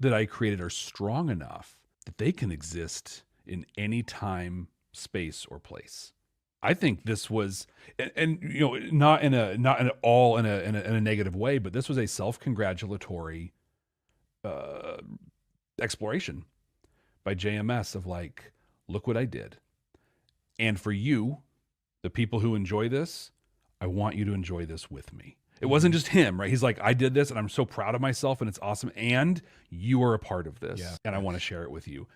A: I created are strong enough that they can exist in any time, space, or place. I think this was, and not at all in a negative way, but this was a self-congratulatory exploration by JMS of like, look what I did. And for you, the people who enjoy this, I want you to enjoy this with me. It wasn't just him, right? He's like, I did this and I'm so proud of myself and it's awesome. And you are a part of this.
B: Yeah.
A: And I want to share it with you.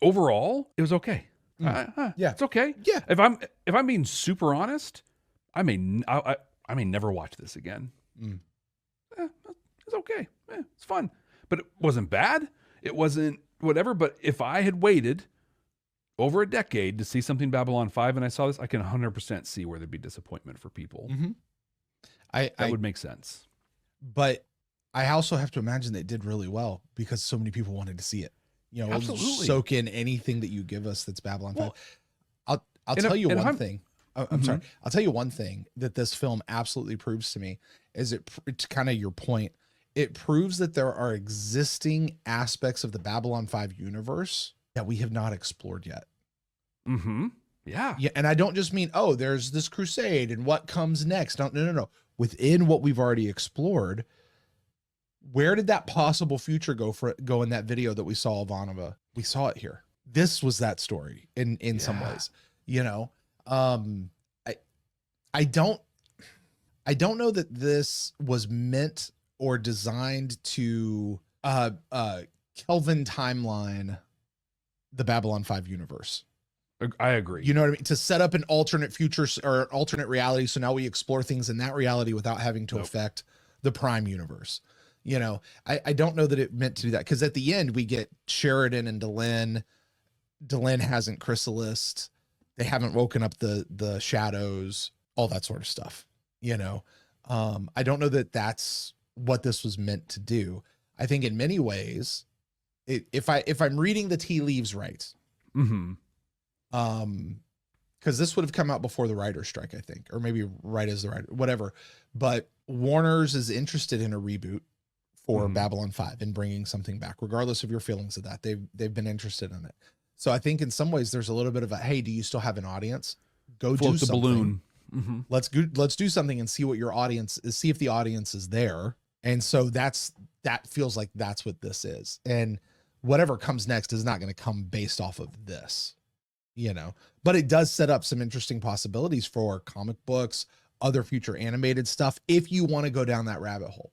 A: Overall, it was okay.
B: Yeah.
A: It's okay.
B: Yeah.
A: If I'm being super honest, I may never watch this again. It's okay. It's fun. But it wasn't bad. It wasn't whatever. But if I had waited over a decade to see something Babylon 5 and I saw this, I can 100% see where there'd be disappointment for people. That would make sense.
B: But I also have to imagine that it did really well because so many people wanted to see it.
A: Absolutely.
B: Soak in anything that you give us that's Babylon 5. I'll tell you one thing. I'm sorry. I'll tell you one thing that this film absolutely proves to me is it's kind of your point. It proves that there are existing aspects of the Babylon 5 universe that we have not explored yet.
A: Yeah.
B: And I don't just mean, there's this crusade and what comes next. No. Within what we've already explored, where did that possible future go in that video that we saw of Ivanova? We saw it here. This was that story in some ways, I don't know that this was meant or designed to Kelvin timeline the Babylon 5 universe.
A: I agree.
B: You know what I mean? To set up an alternate future or alternate reality. So now we explore things in that reality without having to affect the Prime universe. You know, I don't know that it meant to do that, because at the end we get Sheridan and Delenn. Delenn hasn't chrysalised. They haven't woken up the shadows, all that sort of stuff. You know, I don't know that that's what this was meant to do. I think in many ways, if I'm reading the tea leaves right, because this would have come out before the writer's strike, I think, or maybe right as the writer, whatever. But Warner's is interested in a reboot for Babylon 5 and bringing something back, regardless of your feelings of that. They've been interested in it. So I think in some ways there's a little bit of a, hey, do you still have an audience? Go
A: Float
B: do
A: the
B: something.
A: balloon.
B: Let's do something and see what your audience is, see if the audience is there. And so that feels like that's what this is. And whatever comes next is not going to come based off of this, you know, but it does set up some interesting possibilities for comic books, other future animated stuff. If you want to go down that rabbit hole,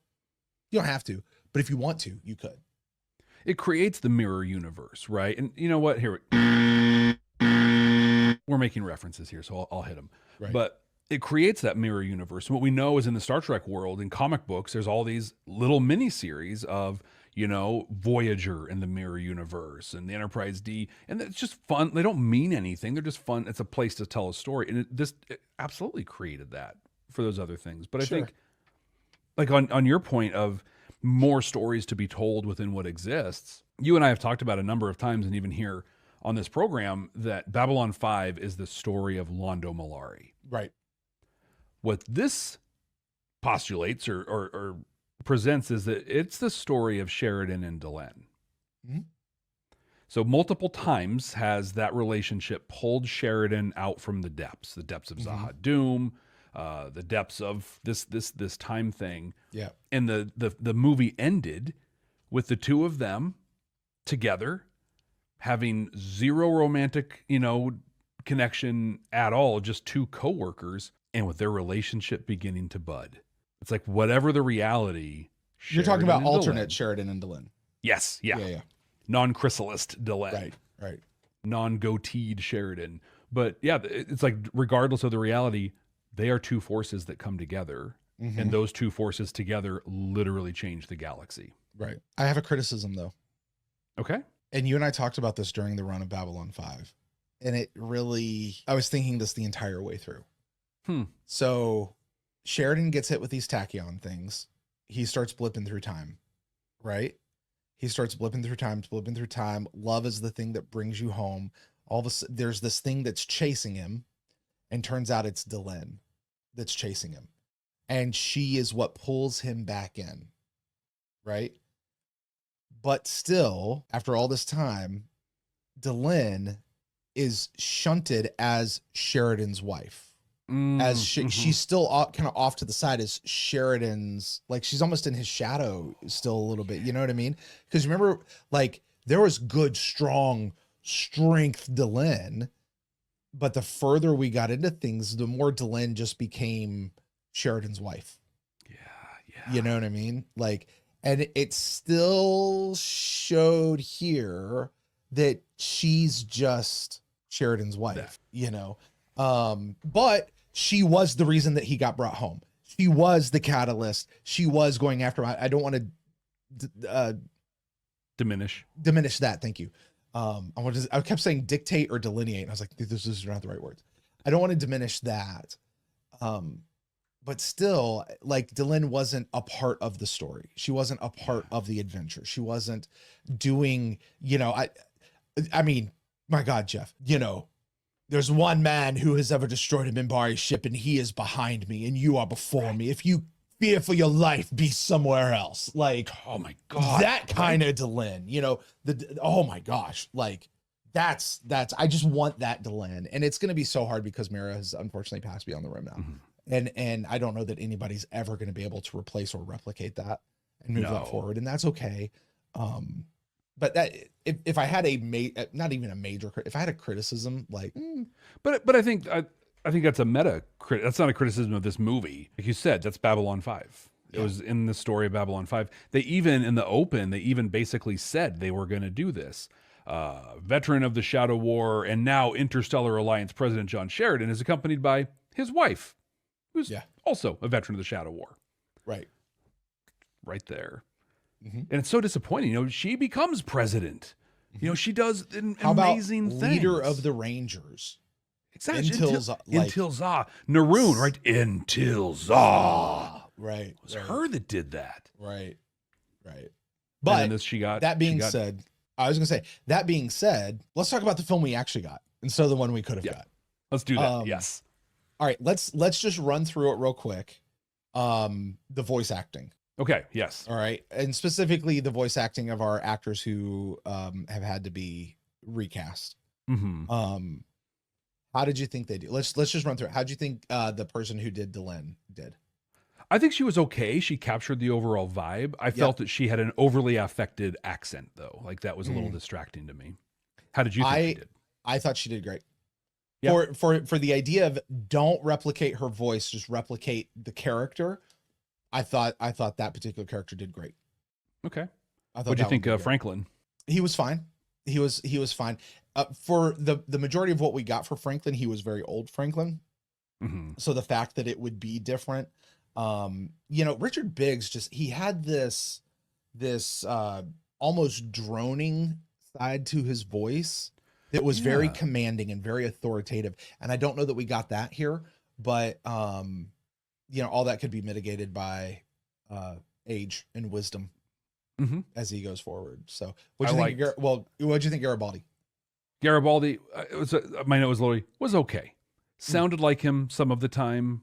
B: you don't have to, but if you want to, you could.
A: It creates the mirror universe, right? And you know what? Here, we're making references here, so I'll hit them.
B: Right.
A: But it creates that mirror universe. What we know is in the Star Trek world, in comic books, there's all these little mini series of, you know, Voyager in the mirror universe and the Enterprise D. And it's just fun. They don't mean anything. They're just fun. It's a place to tell a story. And it absolutely created that for those other things. But I think, like on your point of more stories to be told within what exists, you and I have talked about a number of times, and even here on this program, that Babylon 5 is the story of Londo Mollari.
B: Right.
A: What this postulates or presents is that it's the story of Sheridan and Delenn. So multiple times has that relationship pulled Sheridan out from the depths of Zahad-Dum, the depths of this time thing.
B: Yeah.
A: And the movie ended with the two of them together, having zero romantic, you know, connection at all, just two coworkers, and with their relationship beginning to bud. It's like whatever the reality.
B: You're talking about alternate
A: Delenn.
B: Sheridan and Delenn.
A: Yes. Yeah.
B: Yeah.
A: Non-chrysalist Delenn.
B: Right.
A: Non-goateed Sheridan. But yeah, it's like regardless of the reality, they are two forces that come together, and those two forces together literally change the galaxy.
B: Right. I have a criticism though.
A: Okay.
B: And you and I talked about this during the run of Babylon 5. And it really, I was thinking this the entire way through. So Sheridan gets hit with these tachyon things. He starts blipping through time, right? He starts blipping through time. Love is the thing that brings you home. There's this thing that's chasing him, and turns out it's Delenn that's chasing him. And she is what pulls him back in, right? But still, after all this time, Delenn is shunted as Sheridan's wife. As she's still kind of off to the side as Sheridan's, like she's almost in his shadow still a little bit. You know what I mean? Because remember, like there was good, strong strength Delenn, but the further we got into things, the more Delenn just became Sheridan's wife. Yeah. You know what I mean? Like, and it still showed here that she's just Sheridan's wife, you know? But she was the reason that he got brought home. She was the catalyst. She was going after him. I don't want to
A: diminish
B: that. Thank you. I kept saying dictate or delineate. And I was like, this is not the right words. I don't want to diminish that. But still, like Delenn wasn't a part of the story. She wasn't a part of the adventure. She wasn't doing, you know, I mean, my God, Jeff, you know, there's one man who has ever destroyed a Minbari ship, and he is behind me, and you are before me. If you fear for your life, be somewhere else. Like,
A: oh my God,
B: that kind of Delenn, you know, oh my gosh, like that's, I just want that Delenn. And it's going to be so hard because Mira has unfortunately passed beyond the rim now. And I don't know that anybody's ever going to be able to replace or replicate that and move that forward. And that's okay. But that if I had not even a major, if I had a criticism, like,
A: but I think that's a meta crit. That's not a criticism of this movie. Like you said, that's Babylon 5. It was in the story of Babylon 5. They even in the open, they even basically said they were going to do this. Veteran of the Shadow War and now Interstellar Alliance President John Sheridan is accompanied by his wife, who's also a veteran of the Shadow War.
B: Right
A: there.
B: Mm-hmm.
A: And it's so disappointing. You know, she becomes president.
B: Mm-hmm.
A: You know, she does
B: How
A: amazing
B: about
A: things.
B: Leader of the Rangers.
A: Exactly.
B: Like,
A: Jal'Zha. Naroon, right? Jal'Zha.
B: Right.
A: It was her that did that.
B: Right. Right.
A: But
B: But that being said, I was going to say, that being said, let's talk about the film we actually got instead of the one we could have got.
A: Let's do that. Yes.
B: All right. Let's just run through it real quick. The voice acting.
A: Okay. Yes.
B: All right. And specifically the voice acting of our actors who have had to be recast.
A: Mm-hmm.
B: How did you think they did? Let's just run through it. How did you think the person who did Delenn did?
A: I think she was okay. She captured the overall vibe. I felt that she had an overly affected accent, though. Like that was a little distracting to me. How did you think she did?
B: I thought she did great.
A: Yeah.
B: For the idea of don't replicate her voice, just replicate the character. I thought that particular character did great.
A: Okay.
B: What
A: did you think of Franklin?
B: He was fine. He was fine. For the majority of what we got for Franklin, he was very old Franklin.
A: Mm-hmm.
B: So the fact that it would be different, you know, Richard Biggs he had this almost droning side to his voice that was very commanding and very authoritative. And I don't know that we got that here, but you know, all that could be mitigated by age and wisdom as he goes forward. So what'd you think Garibaldi?
A: Garibaldi, my note was literally, was okay. Sounded like him some of the time.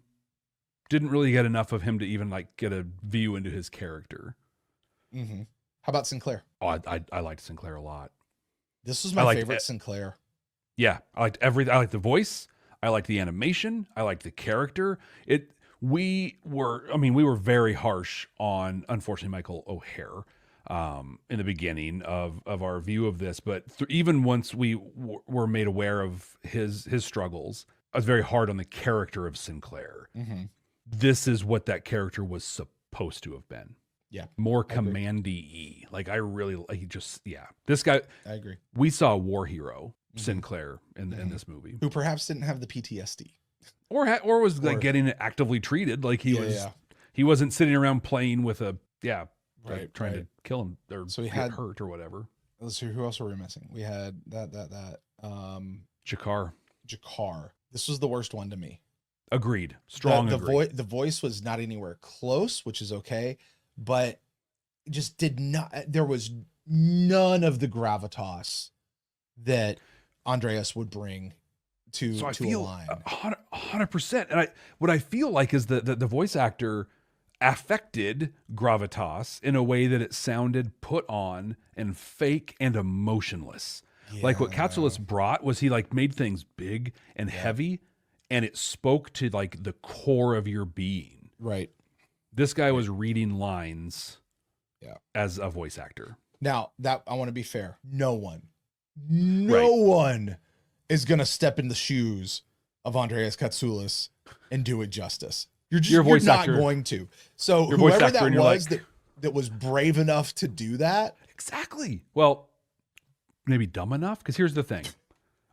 A: Didn't really get enough of him to even like get a view into his character.
B: Mm-hmm. How about Sinclair?
A: Oh, I liked Sinclair a lot.
B: This was my favorite Sinclair.
A: Yeah, I liked everything. I liked the voice. I liked the animation. I liked the character. We were very harsh on, unfortunately, Michael O'Hare in the beginning of our view of this. But even once we were made aware of his struggles, I was very hard on the character of Sinclair.
B: Mm-hmm.
A: This is what that character was supposed to have been.
B: Yeah.
A: More commandy-y. Like I really this guy.
B: I agree.
A: We saw a war hero, Sinclair, in this movie.
B: Who perhaps didn't have the PTSD.
A: Or was like getting actively treated. Like he wasn't sitting around playing with trying to kill him or
B: so he
A: get hurt or whatever.
B: Let's see, who else were we missing? We had that
A: Jakar.
B: This was the worst one to me.
A: Agreed. Strong.
B: The voice was not anywhere close, which is okay, but just there was none of the gravitas that Andreas would bring to
A: I
B: a
A: feel
B: line.
A: 100%. And what I feel like is that the voice actor affected gravitas in a way that it sounded put on and fake and emotionless. Yeah. Like what Katsoulis brought was he like made things big and heavy, and it spoke to like the core of your being.
B: Right.
A: This guy was reading lines as a voice actor.
B: Now, that I want to be fair. No one is going to step in the shoes of Andreas Katsoulis and do it justice. You're not going to. So whoever that was that was brave enough to do that.
A: Exactly. Well, maybe dumb enough. Because here's the thing.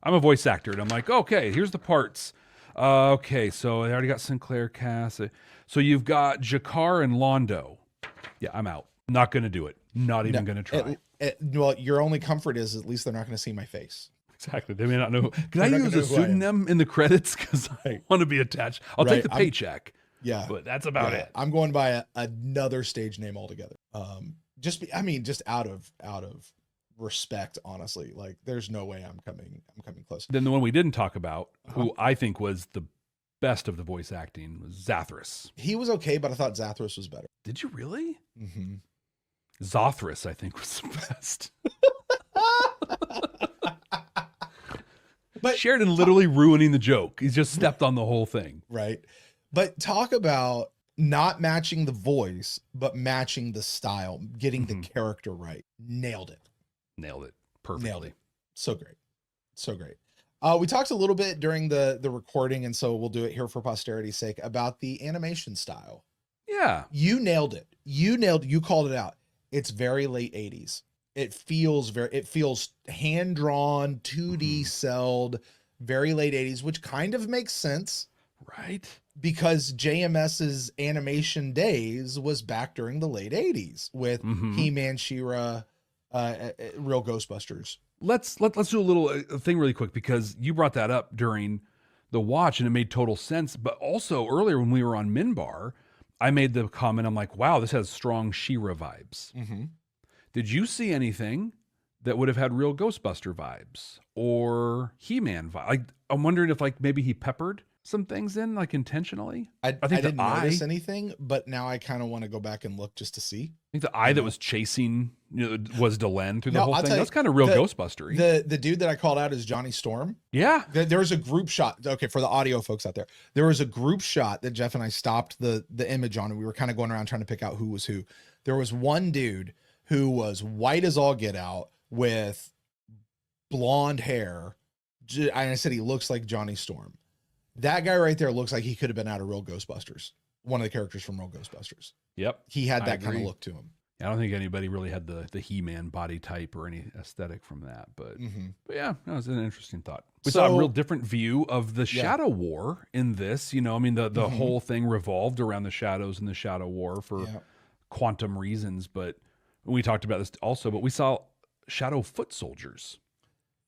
A: I'm a voice actor and I'm like, okay, here's the parts. Okay, so I already got Sinclair cast. So you've got Jakar and Londo. Yeah, I'm out. Not going to do it. Not even going to try.
B: Well, your only comfort is at least they're not going to see my face.
A: Exactly. They may not know. Can I use a pseudonym in the credits? Because I want to be attached. I'll take the paycheck.
B: Yeah.
A: But that's about it.
B: I'm going by another stage name altogether. Just out of respect, honestly. Like there's no way I'm coming close.
A: Then the one we didn't talk about, who I think was the best of the voice acting, was Zathras.
B: He was okay, but I thought Zathras was better.
A: Did you really?
B: Mm-hmm.
A: Zathras, I think, was the best. But Sheridan literally ruining the joke. He's just stepped on the whole thing.
B: Right. But talk about not matching the voice, but matching the style, getting the character right. Nailed it.
A: Perfectly.
B: Nailed it. So great. So great. We talked a little bit during the recording, and so we'll do it here for posterity's sake, about the animation style.
A: Yeah.
B: You nailed it. You called it out. It's very late 80s. It feels hand-drawn, 2D celled, very late 80s, which kind of makes sense.
A: Right.
B: because JMS's animation days was back during the late 80s with He-Man, She-Ra, Real Ghostbusters.
A: Let's do a little thing really quick, because you brought that up during the watch and it made total sense. But also earlier when we were on Minbar, I made the comment, I'm like, wow, this has strong She-Ra vibes. Did you see anything that would have had Real Ghostbuster vibes or He-Man vibe? Like, I'm wondering if like maybe he peppered some things in like intentionally.
B: I didn't notice anything, but now I kind of want to go back and look just to see.
A: I think the eye that was chasing, was Delenn through the whole thing. That's kind of real Ghostbustery.
B: The dude that I called out is Johnny Storm.
A: Yeah.
B: There was a group shot. Okay, for the audio folks out there, there was a group shot that Jeff and I stopped the image on, and we were kind of going around trying to pick out who was who. There was one dude who was white as all get out with blonde hair. And I said he looks like Johnny Storm. That guy right there looks like he could have been out of Real Ghostbusters. One of the characters from Real Ghostbusters.
A: Yep.
B: He had that kind of look to him.
A: I don't think anybody really had the He-Man body type or any aesthetic from that, but yeah, that was an interesting thought. We saw a real different view of the Shadow War in this. I mean, the whole thing revolved around the shadows and the Shadow War for quantum reasons, but we talked about this also, but we saw Shadow foot soldiers.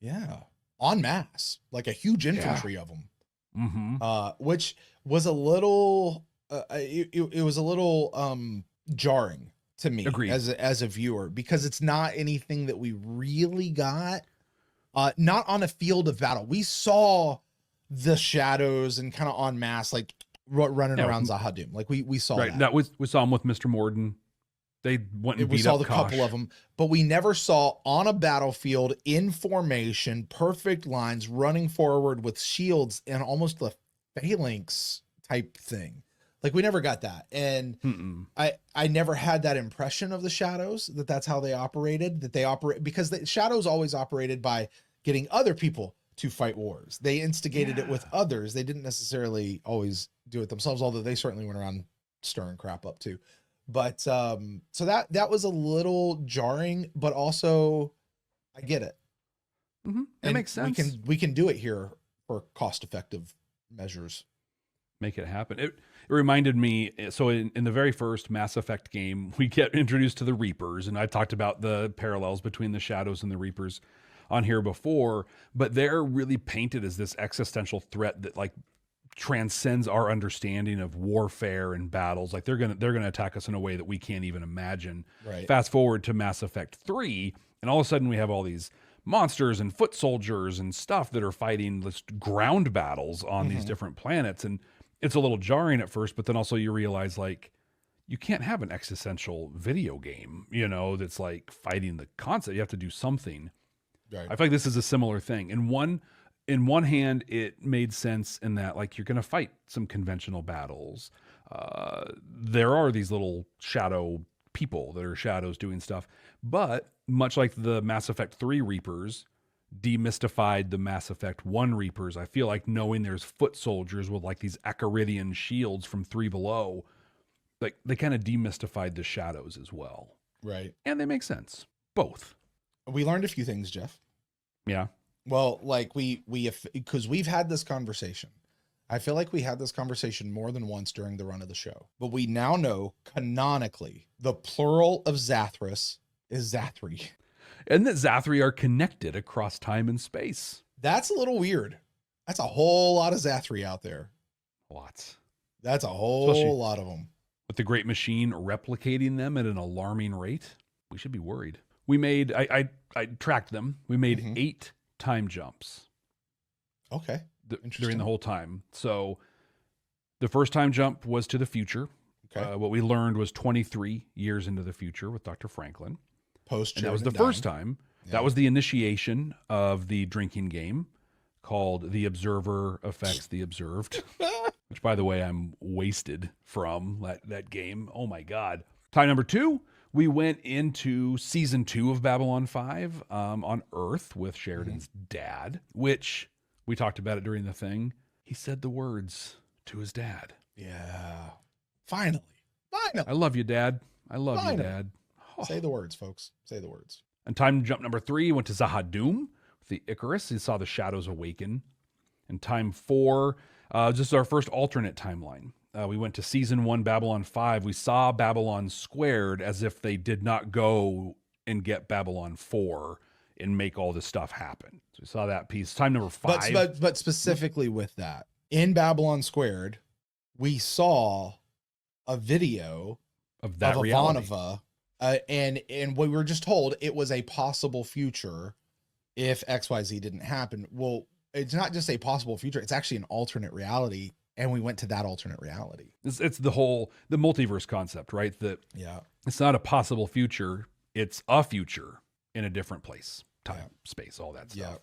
B: Yeah. En masse, like a huge infantry of them. Which was a little, it was a little jarring to me as a viewer, because it's not anything that we really got, not on a field of battle. We saw the shadows and kind of en masse, like running around Zahadum. Like we saw that.
A: We saw them with Mr. Morden. They went and
B: we
A: beat
B: saw
A: up
B: the
A: Kosh.
B: couple of them, but we never saw on a battlefield in formation, perfect lines, running forward with shields and almost a phalanx type thing. Like we never got that. And I never had that impression of the shadows, that's how they operated, because the shadows always operated by getting other people to fight wars. They instigated it with others. They didn't necessarily always do it themselves, although they certainly went around stirring crap up too. But so that was a little jarring, but also I get it.
A: That makes sense.
B: We can do it here for cost-effective measures.
A: Make it happen. It reminded me, so in the very first Mass Effect game, we get introduced to the Reapers, and I talked about the parallels between the Shadows and the Reapers on here before, but they're really painted as this existential threat that like transcends our understanding of warfare and battles. Like they're gonna attack us in a way that we can't even imagine.
B: Right.
A: Fast forward to Mass Effect 3, and all of a sudden we have all these monsters and foot soldiers and stuff that are fighting this ground battles on these different planets, and it's a little jarring at first, but then also you realize like you can't have an existential video game, that's like fighting the concept. You have to do something. Right. I feel like this is a similar thing. In one hand, it made sense in that like you're going to fight some conventional battles. There are these little shadow people that are shadows doing stuff, but much like the Mass Effect 3 Reapers demystified the Mass Effect 1 Reapers, I feel like knowing there's foot soldiers with like these Akaridian shields from 3 Below, like they kind of demystified the shadows as well.
B: Right.
A: And they make sense. Both.
B: We learned a few things, Jeff.
A: Yeah.
B: Well, like because we've had this conversation. I feel like we had this conversation more than once during the run of the show, but we now know canonically the plural of Zathras is Zathri.
A: And that Zathri are connected across time and space.
B: That's a little weird. That's a whole lot of Zathri out there.
A: Lots.
B: That's a whole lot of them.
A: With the Great Machine replicating them at an alarming rate, we should be worried. We made, I tracked them. We made 8 time jumps.
B: Okay.
A: During the whole time. So the first time jump was to the future.
B: Okay.
A: What we learned was 23 years into the future with Dr. Franklin.
B: Post.
A: And that was the first time. Yeah. That was the initiation of the drinking game called The Observer Affects the Observed, which, by the way, I'm wasted from that game. Oh, my God. Time number 2, we went into season 2 of Babylon 5 on Earth with Sheridan's dad, which we talked about it during the thing. He said the words to his dad.
B: Yeah. Finally.
A: I love you, Dad. I love you, Dad.
B: Oh. Say the words, folks. Say the words.
A: And time jump number 3 went to Zahadum with the Icarus. He saw the shadows awaken. And time 4, This is our first alternate timeline. We went to season 1, Babylon 5. We saw Babylon Squared as if they did not go and get Babylon 4 and make all this stuff happen. So we saw that piece. Time number 5.
B: But specifically with that, in Babylon Squared, we saw a video
A: of that reality.
B: Ivanova, and we were just told it was a possible future if XYZ didn't happen. Well, it's not just a possible future, it's actually an alternate reality, and we went to that alternate reality.
A: It's the multiverse concept, right? That it's not a possible future, it's a future in a different place, time, space, all that stuff.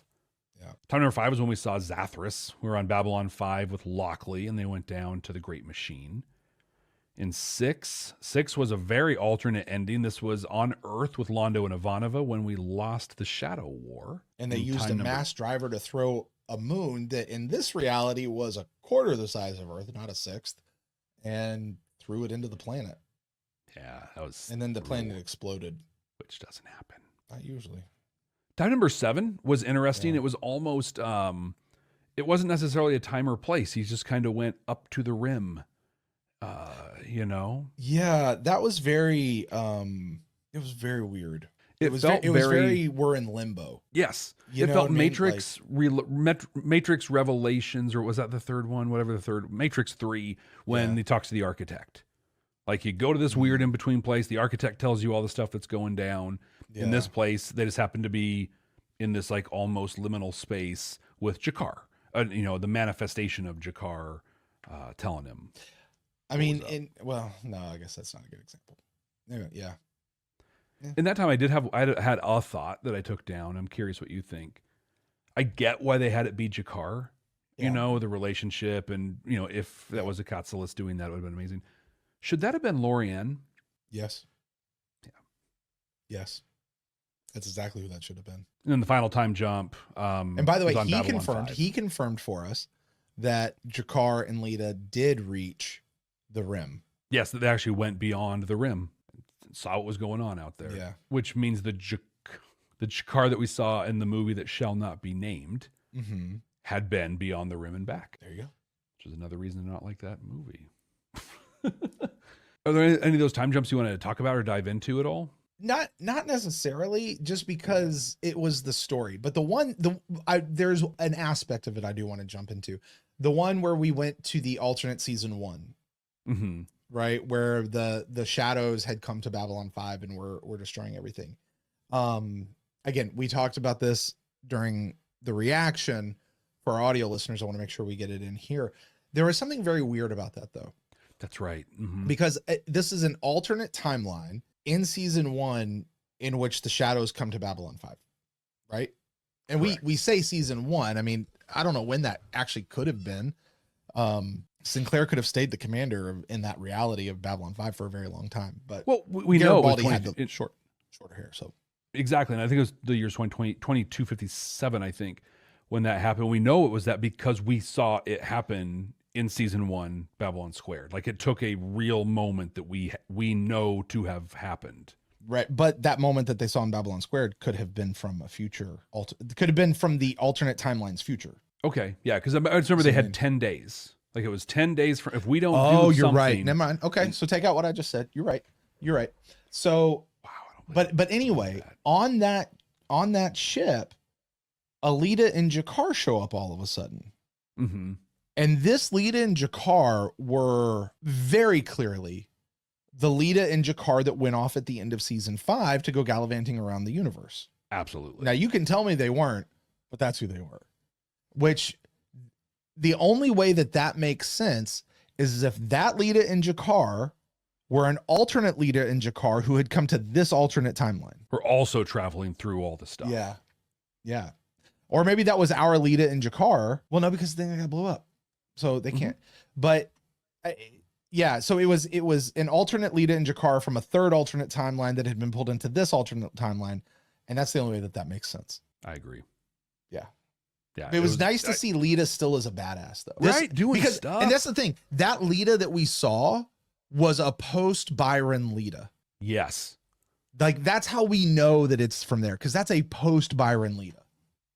B: Yeah.
A: Time number 5 was when we saw Zathras. We were on Babylon 5 with Lockley, and they went down to the Great Machine. In 6 was a very alternate ending. This was on Earth with Londo and Ivanova when we lost the Shadow War.
B: And they used a mass driver to throw a moon that in this reality was a quarter the size of Earth, not a sixth, and threw it into the planet.
A: Yeah, that was.
B: And then the planet exploded.
A: Which doesn't happen.
B: Not usually.
A: Time number 7 was interesting. It was almost, it wasn't necessarily a time or place. He just kind of went up to the rim, you know?
B: Yeah, that was very, it was very weird. It was
A: felt
B: very, we're in limbo.
A: Yes.
B: You
A: It
B: know
A: felt
B: what I mean?
A: Matrix, Matrix Revelations, or was that the third one? Whatever the third, Matrix 3, when he talks to the architect. Like you go to this weird in-between place, the architect tells you all the stuff that's going down. In this place, they just happen to be in this like almost liminal space with Jakar. You know, the manifestation of Jakar telling him.
B: I mean, no, I guess that's not a good example. Yeah.
A: In that time, I had a thought that I took down. I'm curious what you think. I get why they had it be Jakar, you know, the relationship, and you know, if that was a Katsulis doing that, it would have been amazing. Should that have been Lorianne?
B: Yes.
A: Yeah.
B: Yes. That's exactly who that should have been.
A: And then the final time jump.
B: And by the way, he
A: confirmed
B: confirmed for us that Jakar and Lita did reach the rim.
A: Yes, that they actually went beyond the rim, saw what was going on out there.
B: Yeah.
A: Which means the Jakar that we saw in the movie that shall not be named had been beyond the rim and back.
B: There you go.
A: Which is another reason to not like that movie. Are there any of those time jumps you want to talk about or dive into at all?
B: Not necessarily, just because it was the story, but there's an aspect of it I do want to jump into. The one where we went to the alternate season 1, right, where the shadows had come to Babylon 5 and were destroying everything. Again, we talked about this during the reaction. For our audio listeners, I want to make sure we get it in here. There was something very weird about that, though.
A: That's right.
B: Because this is an alternate timeline in season 1 in which the shadows come to Babylon 5, right? And we say season 1. I mean, I don't know when that actually could have been. Sinclair could have stayed the commander in that reality of Babylon 5 for a very long time. But
A: we know
B: Garibaldi had the shorter hair. So
A: exactly, and I think it was the years 2257. I think when that happened, we know it was that because we saw it happen in season 1, Babylon Squared. Like it took a real moment that we know to have happened.
B: Right. But that moment that they saw in Babylon Squared could have been from a future, could have been from the alternate timeline's future.
A: Okay. Yeah. Because I remember they had 10 days. Like it was 10 days for, if we don't do
B: you're
A: something.
B: Right. Never mind. Okay. So take out what I just said. You're right. So, but anyway, on that ship, Alita and Jakar show up all of a sudden. And this Lita and Jakar were very clearly the Lita and Jakar that went off at the end of season 5 to go gallivanting around the universe.
A: Absolutely.
B: Now you can tell me they weren't, but that's who they were. Which the only way that makes sense is if that Lita and Jakar were an alternate Lita and Jakar who had come to this alternate timeline.
A: We're also traveling through all the stuff.
B: Yeah. Yeah. Or maybe that was our Lita and Jakar. Well, no, because then they got blew up. So they can't, but yeah. So it was an alternate Lita and Jakar from a third alternate timeline that had been pulled into this alternate timeline. And that's the only way that makes sense.
A: I agree.
B: Yeah.
A: Yeah.
B: It was nice to see Lita still as a badass though.
A: Right. Doing stuff.
B: And that's the thing, that Lita that we saw was a post Byron Lita.
A: Yes.
B: Like that's how we know that it's from there. Cause that's a post Byron Lita.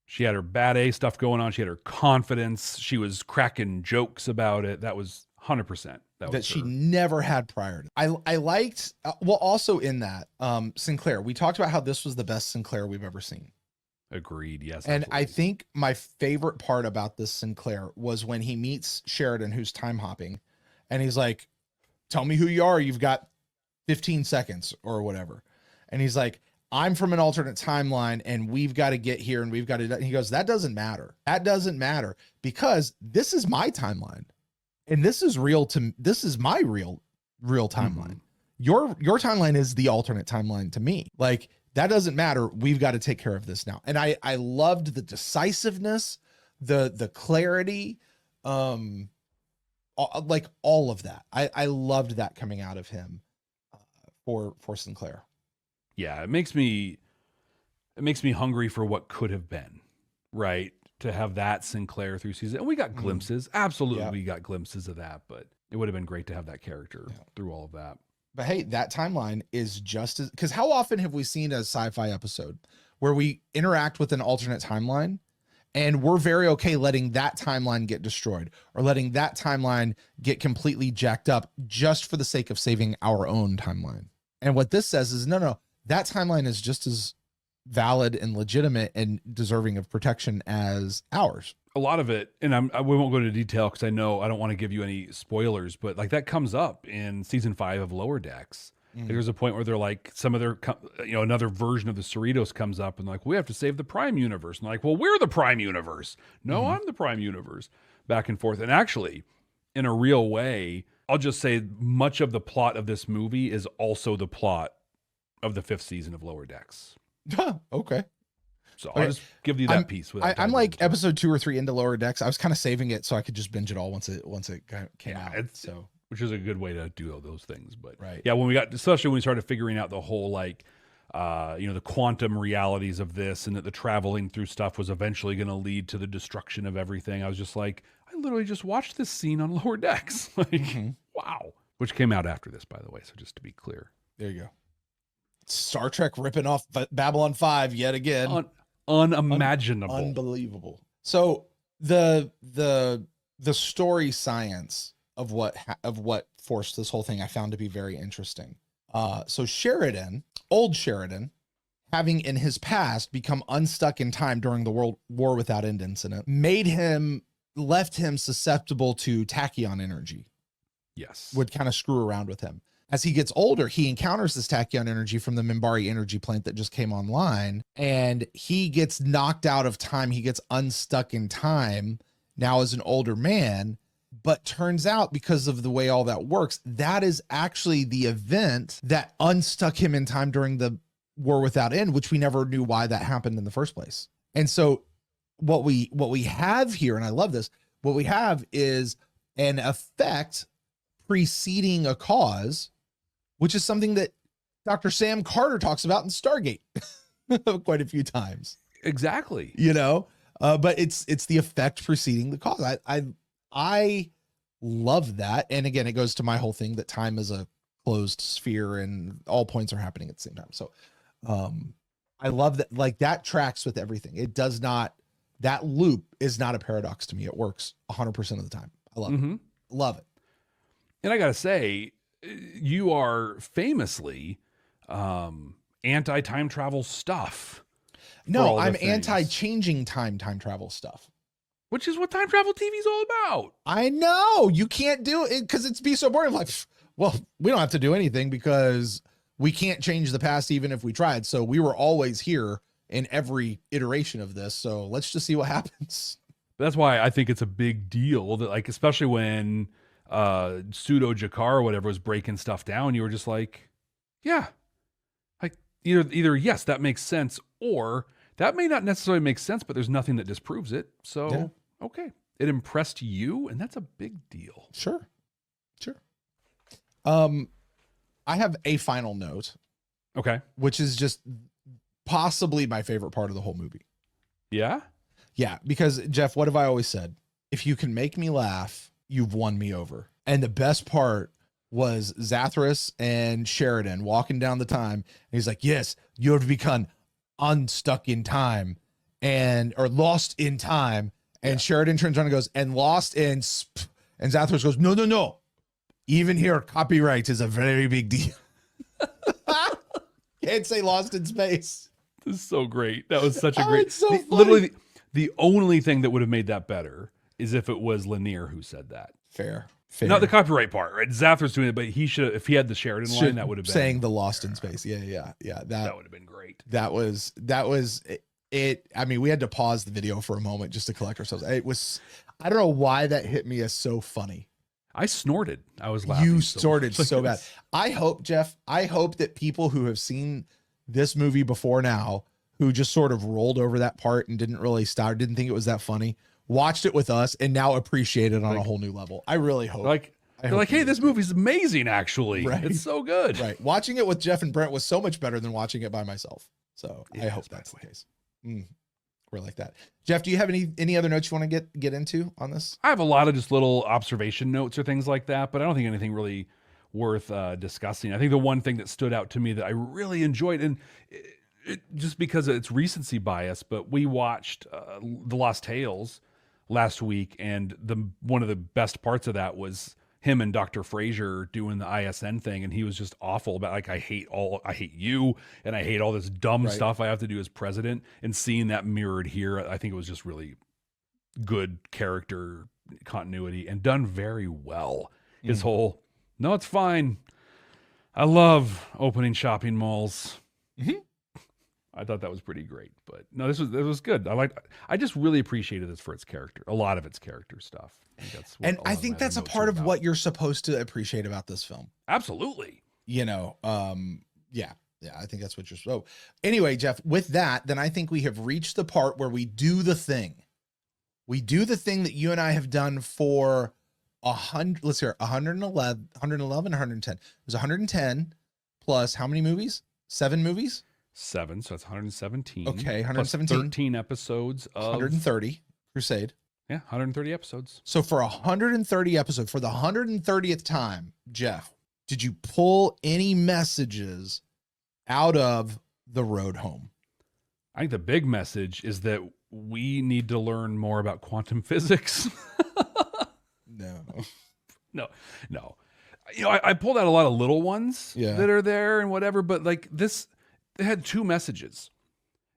A: She had her bad A stuff going on. She had her confidence. She was cracking jokes about it. That was 100%.
B: That she never had prior to. I liked, well, also in that, Sinclair, we talked about how this was the best Sinclair we've ever seen.
A: Agreed. Yes.
B: And
A: absolutely.
B: I think my favorite part about this Sinclair was when he meets Sheridan, who's time hopping, and he's like, tell me who you are. You've got 15 seconds or whatever. And he's like, I'm from an alternate timeline and we've got to get here and we've got to, and he goes, that doesn't matter. That doesn't matter because this is my timeline and this is this is my real timeline. Your timeline is the alternate timeline to me. Like, that doesn't matter. We've got to take care of this now. And I loved the decisiveness, the clarity, like all of that. I loved that coming out of him for Sinclair.
A: Yeah, it makes me hungry for what could have been, right? To have that Sinclair through season. And we got glimpses. Absolutely, we got glimpses of that, but it would have been great to have that character through all of that.
B: But hey, that timeline is just as, because how often have we seen a sci-fi episode where we interact with an alternate timeline and we're very okay letting that timeline get destroyed or letting that timeline get completely jacked up just for the sake of saving our own timeline. And what this says is, no, that timeline is just as valid and legitimate and deserving of protection as ours.
A: A lot of it, and we won't go into detail because I know I don't want to give you any spoilers, but like that comes up in season 5 of Lower Decks. There's a point where they're like, some of their, another version of the Cerritos comes up and like, we have to save the Prime Universe. And they're like, well, we're the Prime Universe. No, I'm the Prime Universe. Back and forth. And actually, in a real way, I'll just say much of the plot of this movie is also the plot of the 5th season of Lower Decks.
B: Okay.
A: So I'll just give you that piece.
B: I'm like episode 2 or 3 into Lower Decks. I was kind of saving it so I could just binge it all once it came out. So,
A: which is a good way to do those things. But
B: right.
A: Yeah, especially when we started figuring out the whole like, the quantum realities of this and that the traveling through stuff was eventually going to lead to the destruction of everything. I was just like, I literally just watched this scene on Lower Decks. Like, wow. Which came out after this, by the way. So just to be clear.
B: There you go. Star Trek ripping off Babylon 5 yet again.
A: Unimaginable.
B: Unbelievable. So the story science of what forced this whole thing I found to be very interesting. So Sheridan, old Sheridan, having in his past become unstuck in time during the World War Without End incident, left him susceptible to tachyon energy.
A: Yes.
B: Would kind of screw around with him. As he gets older, he encounters this tachyon energy from the Minbari energy plant that just came online, and he gets knocked out of time. He gets unstuck in time now as an older man, but turns out because of the way all that works, that is actually the event that unstuck him in time during the War Without End, which we never knew why that happened in the first place. And so what we have here, and I love this, what we have is an effect preceding a cause, which is something that Dr. Sam Carter talks about in Stargate quite a few times.
A: Exactly.
B: But it's the effect preceding the cause. I love that. And again, it goes to my whole thing that time is a closed sphere and all points are happening at the same time. So I love that. Like, that tracks with everything. It does not, that loop is not a paradox to me. It works 100% of the time. I love it. Love it.
A: And I got to say, you are famously anti-time travel stuff.
B: No, I'm anti-changing time travel stuff.
A: Which is what time travel TV is all about.
B: I know. You can't do it because it's be so boring. Like, well, we don't have to do anything because we can't change the past even if we tried. So we were always here in every iteration of this. So let's just see what happens.
A: That's why I think it's a big deal that, like, especially when pseudo Jakar or whatever was breaking stuff down, you were just like, yeah, like either yes, that makes sense, or that may not necessarily make sense, but there's nothing that disproves it. So okay, it impressed you, and that's a big deal.
B: Sure. I have a final note,
A: okay,
B: which is just possibly my favorite part of the whole movie.
A: Yeah,
B: because Jeff, what have I always said? If you can make me laugh, you've won me over. And the best part was Zathras and Sheridan walking down the time. And he's like, yes, you have become unstuck in time. or lost in time. And Sheridan turns around and goes, and lost in, and Zathras goes, no. Even here, copyright is a very big deal. Can't say lost in space.
A: This is so great. That was such a great,
B: it's so funny.
A: literally the only thing that would have made that better is if it was Lanier who said that.
B: Fair.
A: Not the copyright part, right? Zathras doing it, but he should, if he had the Sheridan line, that would have been
B: saying the lost in space. Yeah.
A: That would have been great.
B: That was it. I mean, we had to pause the video for a moment just to collect ourselves. I don't know why that hit me as so funny.
A: I snorted. I was laughing.
B: You snorted so bad. I hope, Jeff, that people who have seen this movie before now, who just sort of rolled over that part and didn't think it was that funny, watched it with us and now appreciate it on a whole new level. I really hope.
A: They're like, hey, this movie's amazing, actually.
B: Right.
A: It's so good.
B: Right. Watching it with Jeff and Brent was so much better than watching it by myself. So I hope that's the case. We're like that. Jeff, do you have any other notes you want to get into on this?
A: I have a lot of just little observation notes or things like that, but I don't think anything really worth discussing. I think the one thing that stood out to me that I really enjoyed, and just because it's recency bias, but we watched The Lost Tales last week, and one of the best parts of that was him and Dr. Frazier doing the ISN thing, and he was just awful about, like, I hate you, and I hate all this dumb stuff I have to do as president. And seeing that mirrored here, I think it was just really good character continuity and done very well. His whole, no, it's fine. I love opening shopping malls. I thought that was pretty great, but no, it was good. I just really appreciated this for its character, a lot of its character stuff.
B: I think that's a part of what you're supposed to appreciate about this film.
A: Absolutely.
B: Yeah, I think that's what you're so. Anyway, Jeff, with that, then I think we have reached the part where we do the thing. We do the thing that you and I have done for 100. Let's hear 111, 110. It was 110 plus how many movies? 7 movies.
A: 7, so that's 117.
B: Okay, 117.
A: Plus 13 episodes of
B: 130 Crusade.
A: Yeah, 130 episodes.
B: So for 130 episodes, for the 130th time, Jeff, did you pull any messages out of The Road Home?
A: I think the big message is that we need to learn more about quantum physics. No. You know, I pulled out a lot of little ones that are there and whatever, but like this, it had 2 messages.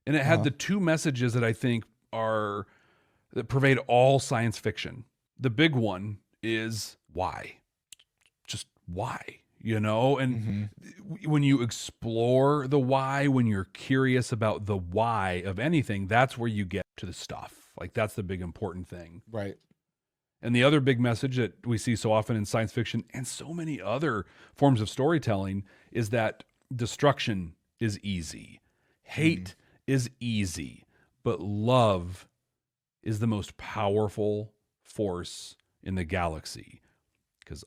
A: And it had the 2 messages that I think that pervade all science fiction. The big one is why. Just why, you know? And when you explore the why, when you're curious about the why of anything, that's where you get to the stuff. Like, that's the big important thing.
B: Right.
A: And the other big message that we see so often in science fiction and so many other forms of storytelling is that destruction is easy. Hate is easy. But love is the most powerful force in the galaxy, because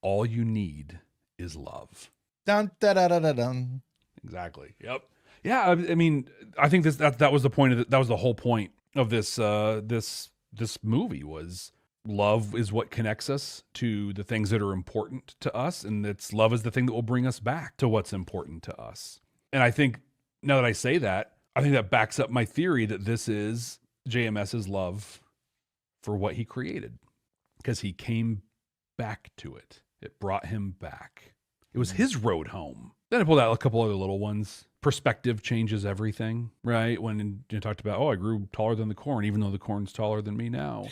A: all you need is love.
B: Dun, da, da, da, da, dun.
A: Exactly. Yep. Yeah. I mean, I think that was the point of that was the whole point of this this movie was love is what connects us to the things that are important to us, and love is the thing that will bring us back to what's important to us. And I think now that I say that, I think that backs up my theory that this is JMS's love for what he created, because he came back to it. It brought him back. It was his road home. Then I pulled out a couple other little ones. Perspective changes everything, right? When you talked about, I grew taller than the corn, even though the corn's taller than me now.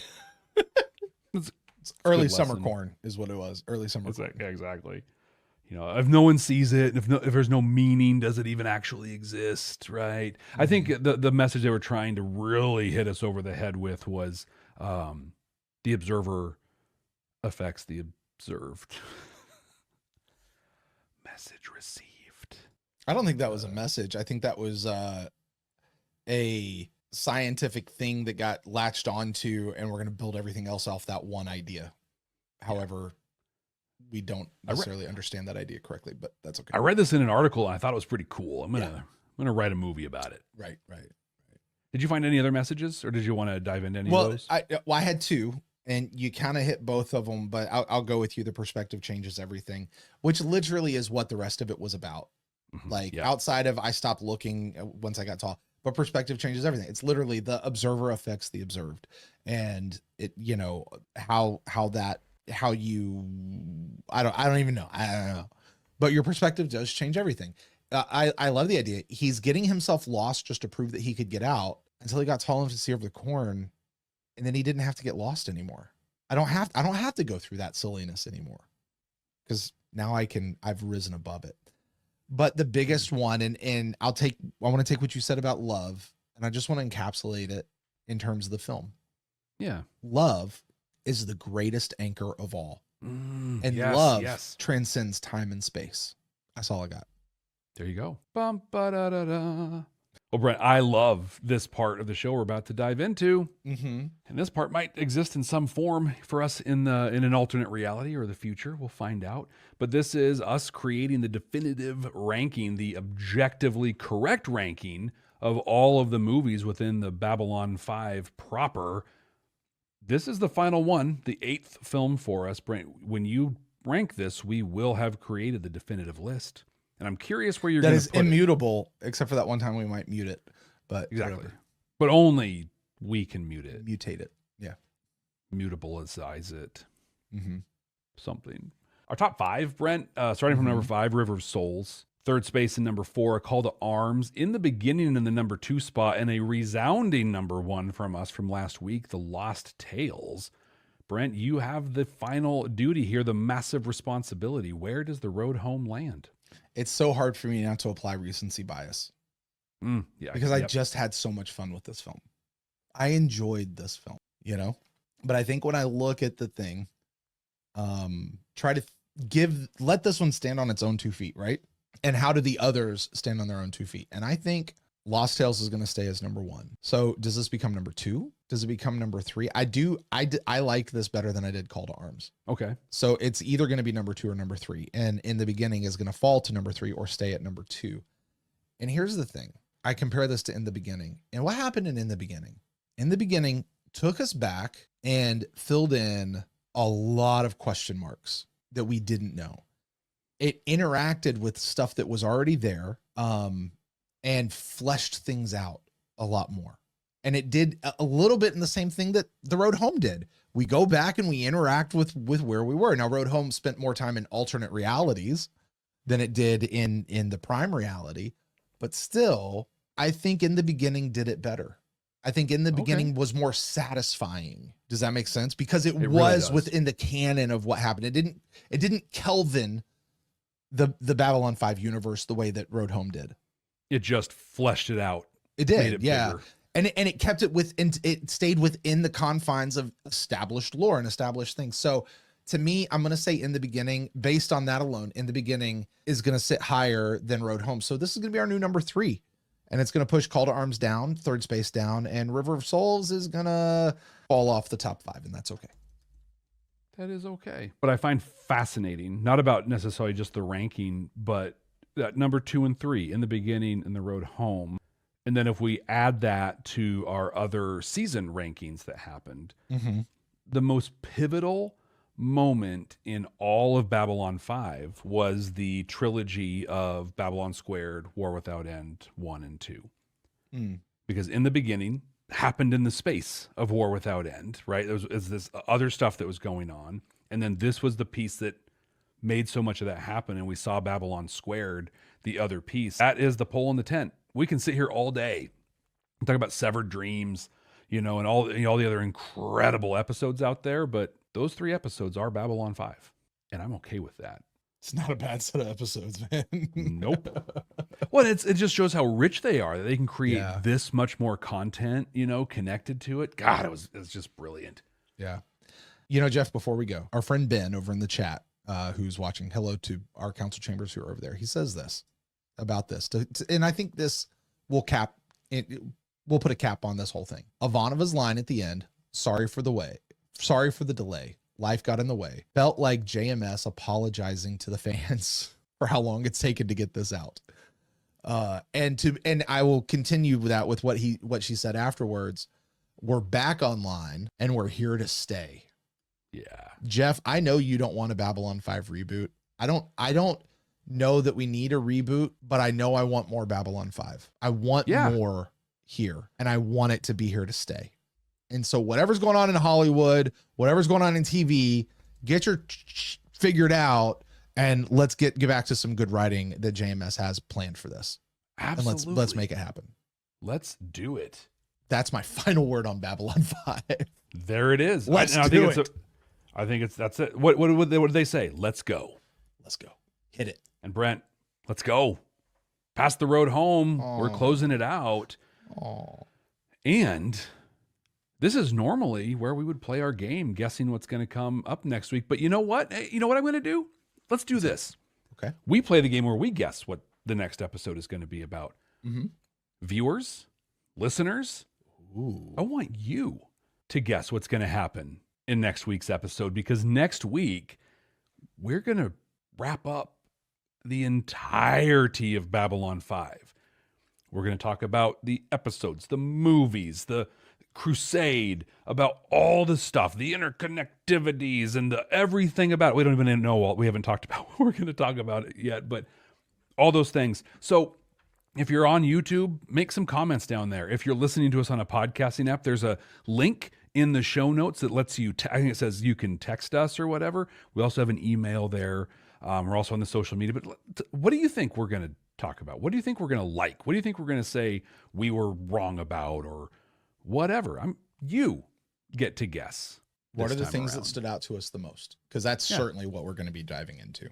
A: It's
B: early summer corn is what it was. Early summer corn.
A: Yeah, exactly. You know, if no one sees it, if there's no meaning, does it even actually exist, right? I think the message they were trying to really hit us over the head with was the observer affects the observed. Message received.
B: I don't think that was a message. I think that was a scientific thing that got latched onto, and we're going to build everything else off that one idea. However, we don't necessarily understand that idea correctly, but that's okay.
A: I read this in an article and I thought it was pretty cool. I'm gonna write a movie about it.
B: Right.
A: Did you find any other messages, or did you want to dive into any of those?
B: I had 2, and you kind of hit both of them, but I'll go with you. The perspective changes everything, which literally is what the rest of it was about. Like outside of I stopped looking once I got tall. but perspective changes everything. It's literally the observer affects the observed, and it, you know, how you, I don't even know. I don't know, but your perspective does change everything. I love the idea. He's getting himself lost just to prove that he could get out until he got tall enough to see over the corn, and then he didn't have to get lost anymore. I don't have to go through that silliness anymore, because now I've risen above it. But the biggest one, and I want to take what you said about love, and I just want to encapsulate it in terms of the film.
A: Yeah.
B: Love is the greatest anchor of all. And
A: yes,
B: love
A: yes.
B: transcends time and space. That's all I got.
A: There you go. Bum, ba-da-da-da. Well, Brent, I love this part of the show we're about to dive into.
B: Mm-hmm.
A: And this part might exist in some form for us in an alternate reality or the future. We'll find out. But this is us creating the definitive ranking, the objectively correct ranking of all of the movies within the Babylon 5 proper. This is the final one, the 8th film for us. Brent, when you rank this, we will have created the definitive list. And I'm curious where you're going to put it.
B: That is immutable, except for that one time we might mute it. But
A: exactly.
B: Whatever.
A: But only we can mute it.
B: Mutate it. Yeah.
A: Mutabilize it.
B: Mm-hmm.
A: Something. Our top 5, Brent, starting from number 5, River of Souls. Third space in number 4, A Call to Arms. In the beginning in the number 2 spot, and a resounding number 1 from us from last week, The Lost Tales. Brent, you have the final duty here, the massive responsibility. Where does The Road Home land?
B: It's so hard for me not to apply recency bias. Because I just had so much fun with this film. I enjoyed this film, you know? But I think when I look at the thing, try to let this one stand on its own 2 feet, right? And how do the others stand on their own 2 feet? And I think Lost Tales is going to stay as number 1. So does this become number 2? Does it become number 3? I like this better than I did Call to Arms.
A: Okay.
B: So it's either going to be number 2 or number 3. And In the Beginning is going to fall to number 3 or stay at number 2. And here's the thing. I compare this to In the Beginning. And what happened in the Beginning? In the Beginning took us back and filled in a lot of question marks that we didn't know. It interacted with stuff that was already there, and fleshed things out a lot more. And it did a little bit in the same thing that The Road Home did. We go back and we interact with where we were. Now, Road Home spent more time in alternate realities than it did in the prime reality, but still, I think In the Beginning did it better. I think In the Beginning was more satisfying. Does that make sense? Because it was really within the canon of what happened. It didn't Kelvin the Babylon 5 universe the way that Road Home did.
A: It just fleshed it out.
B: It did, yeah. And it kept it it stayed within the confines of established lore and established things. So to me, I'm going to say In the Beginning, based on that alone, In the Beginning is going to sit higher than Road Home. So this is going to be our new number 3. And it's going to push Call to Arms down, Third Space down, and River of Souls is going to fall off the top 5, and that's okay.
A: That is okay. But I find fascinating, not about necessarily just the ranking, but that number 2 and 3, In the Beginning and The Road Home. And then if we add that to our other season rankings that happened, the most pivotal moment in all of Babylon 5 was the trilogy of Babylon Squared, War Without End 1 and 2. Because In the Beginning happened in the space of War Without End, right? There was this other stuff that was going on. And then this was the piece that made so much of that happen. And we saw Babylon Squared, the other piece. That is the pole in the tent. We can sit here all day and talk about Severed Dreams, and all the other incredible episodes out there. But those 3 episodes are Babylon 5. And I'm okay with that.
B: It's not a bad set of episodes, man.
A: Nope. Well, it just shows how rich they are, that they can create this much more content, connected to it. God, it's just brilliant.
B: Yeah. Jeff, before we go, our friend Ben over in the chat, who's watching, hello to our council chambers who are over there. He says this about this, and I think this will we'll put a cap on this whole thing. Ivanova's line at the end, sorry for the delay. Life got in the way. Felt like JMS apologizing to the fans for how long it's taken to get this out. And I will continue with that with what she said afterwards. We're back online and we're here to stay.
A: Yeah.
B: Jeff, I know you don't want a Babylon 5 reboot. I don't know that we need a reboot, but I know I want more Babylon 5. I want more here, and I want it to be here to stay. And so whatever's going on in Hollywood, whatever's going on in TV, get your figured out, and let's get back to some good writing that JMS has planned for this.
A: Absolutely.
B: And let's make it happen.
A: Let's do it.
B: That's my final word on Babylon 5.
A: There it is.
B: Let's do it.
A: I think that's it. What did they say? Let's go.
B: Let's go. Hit it.
A: And Brent, let's go. Past the road home.
B: Aww.
A: We're closing it out.
B: Aww.
A: And this is normally where we would play our game, guessing what's going to come up next week. But you know what? You know what I'm going to do? Let's do this.
B: Okay.
A: We play the game where we guess what the next episode is going to be about.
B: Mm-hmm.
A: Viewers, listeners,
B: ooh,
A: I want you to guess what's going to happen in next week's episode, because next week we're going to wrap up the entirety of Babylon 5. We're going to talk about the episodes, the movies, the crusade, about all the stuff, the interconnectivities and the everything about it. We don't even know what we haven't talked about. We're going to talk about it yet, but all those things. So if you're on YouTube, make some comments down there. If you're listening to us on a podcasting app, there's a link in the show notes that lets you, I think it says you can text us or whatever. We also have an email there. We're also on the social media. But what do you think we're going to talk about? What do you think we're going to like? What do you think we're going to say we were wrong about or whatever? You get to guess.
B: What are the things that stood out to us the most? Because that's certainly what we're going to be diving into.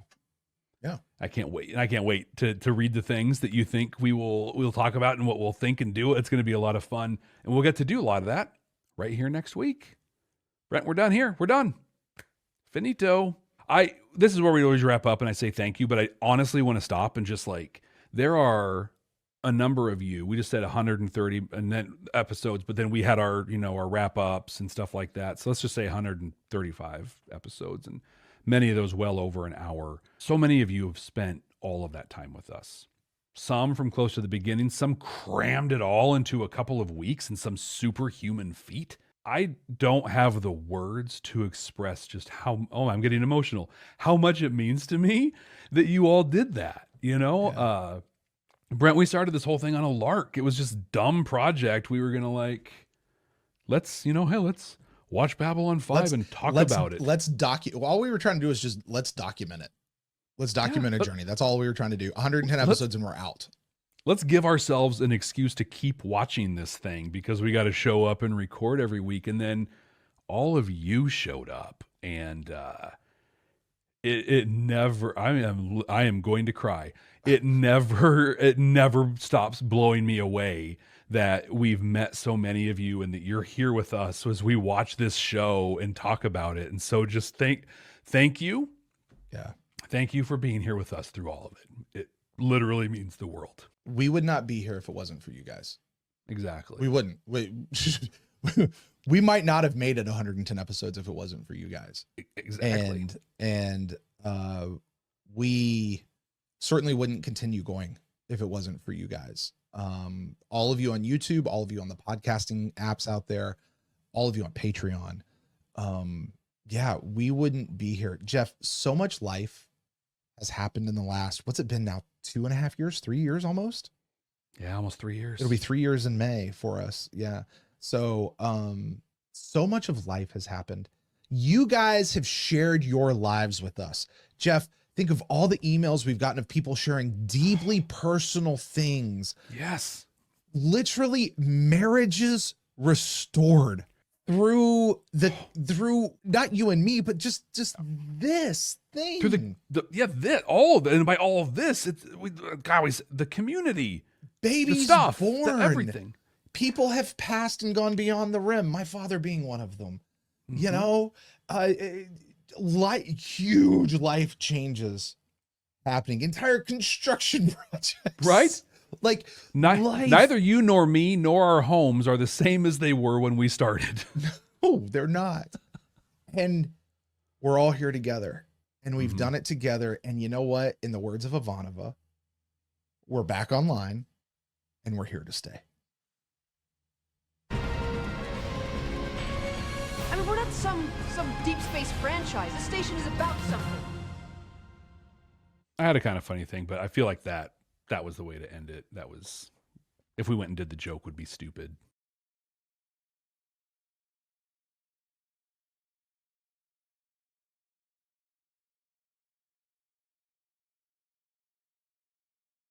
B: Yeah.
A: I can't wait. And I can't wait to read the things that you think we'll talk about and what we'll think and do. It's going to be a lot of fun. And we'll get to do a lot of that right here next week. Brent, we're done here. We're done. Finito. This is where we always wrap up and I say thank you, but I honestly want to stop and just there are a number of you. We just said 130 and then episodes, but then we had our wrap ups and stuff like that. So let's just say 135 episodes, and many of those well over an hour. So many of you have spent all of that time with us. Some from close to the beginning, some crammed it all into a couple of weeks and some superhuman feat. I don't have the words to express just I'm getting emotional, how much it means to me that you all did that, Yeah. Brent, we started this whole thing on a lark. It was just dumb project. We were going to let's watch Babylon 5 and talk about it.
B: All we were trying to do is just let's document it. Let's document a journey. That's all we were trying to do. 110 episodes and we're out.
A: Let's give ourselves an excuse to keep watching this thing, because we got to show up and record every week. And then all of you showed up, and it never, I am going to cry. It never stops blowing me away that we've met so many of you and that you're here with us as we watch this show and talk about it. And so just thank you.
B: Yeah.
A: Thank you for being here with us through all of it. It literally means the world.
B: We would not be here if it wasn't for you guys.
A: Exactly.
B: We wouldn't. We might not have made it 110 episodes if it wasn't for you guys.
A: Exactly.
B: And we certainly wouldn't continue going if it wasn't for you guys. All of you on YouTube, all of you on the podcasting apps out there, all of you on Patreon. Yeah, we wouldn't be here. Jeff, so much life has happened in the last, what's it been now? 2.5 years, 3 years almost?
A: Yeah, almost 3 years.
B: It'll be 3 years in May for us. Yeah. So, so much of life has happened. You guys have shared your lives with us. Jeff, think of all the emails we've gotten of people sharing deeply personal things.
A: Yes.
B: Literally marriages restored through not you and me, but just this thing.
A: Through all of it. And by all of this, the community,
B: babies,
A: the stuff,
B: born,
A: everything.
B: People have passed and gone beyond the rim. My father being one of them.
A: Mm-hmm.
B: Huge life changes happening. Entire construction projects.
A: Right?
B: Life.
A: Neither you nor me nor our homes are the same as they were when we started.
B: No, they're not. And we're all here together, and we've done it together. And you know what? In the words of Ivanova, we're back online and we're here to stay.
O: I mean, we're not some deep space franchise. This station is about something.
A: I had a kind of funny thing, but I feel like that was the way to end it. if we went and did the joke would be stupid.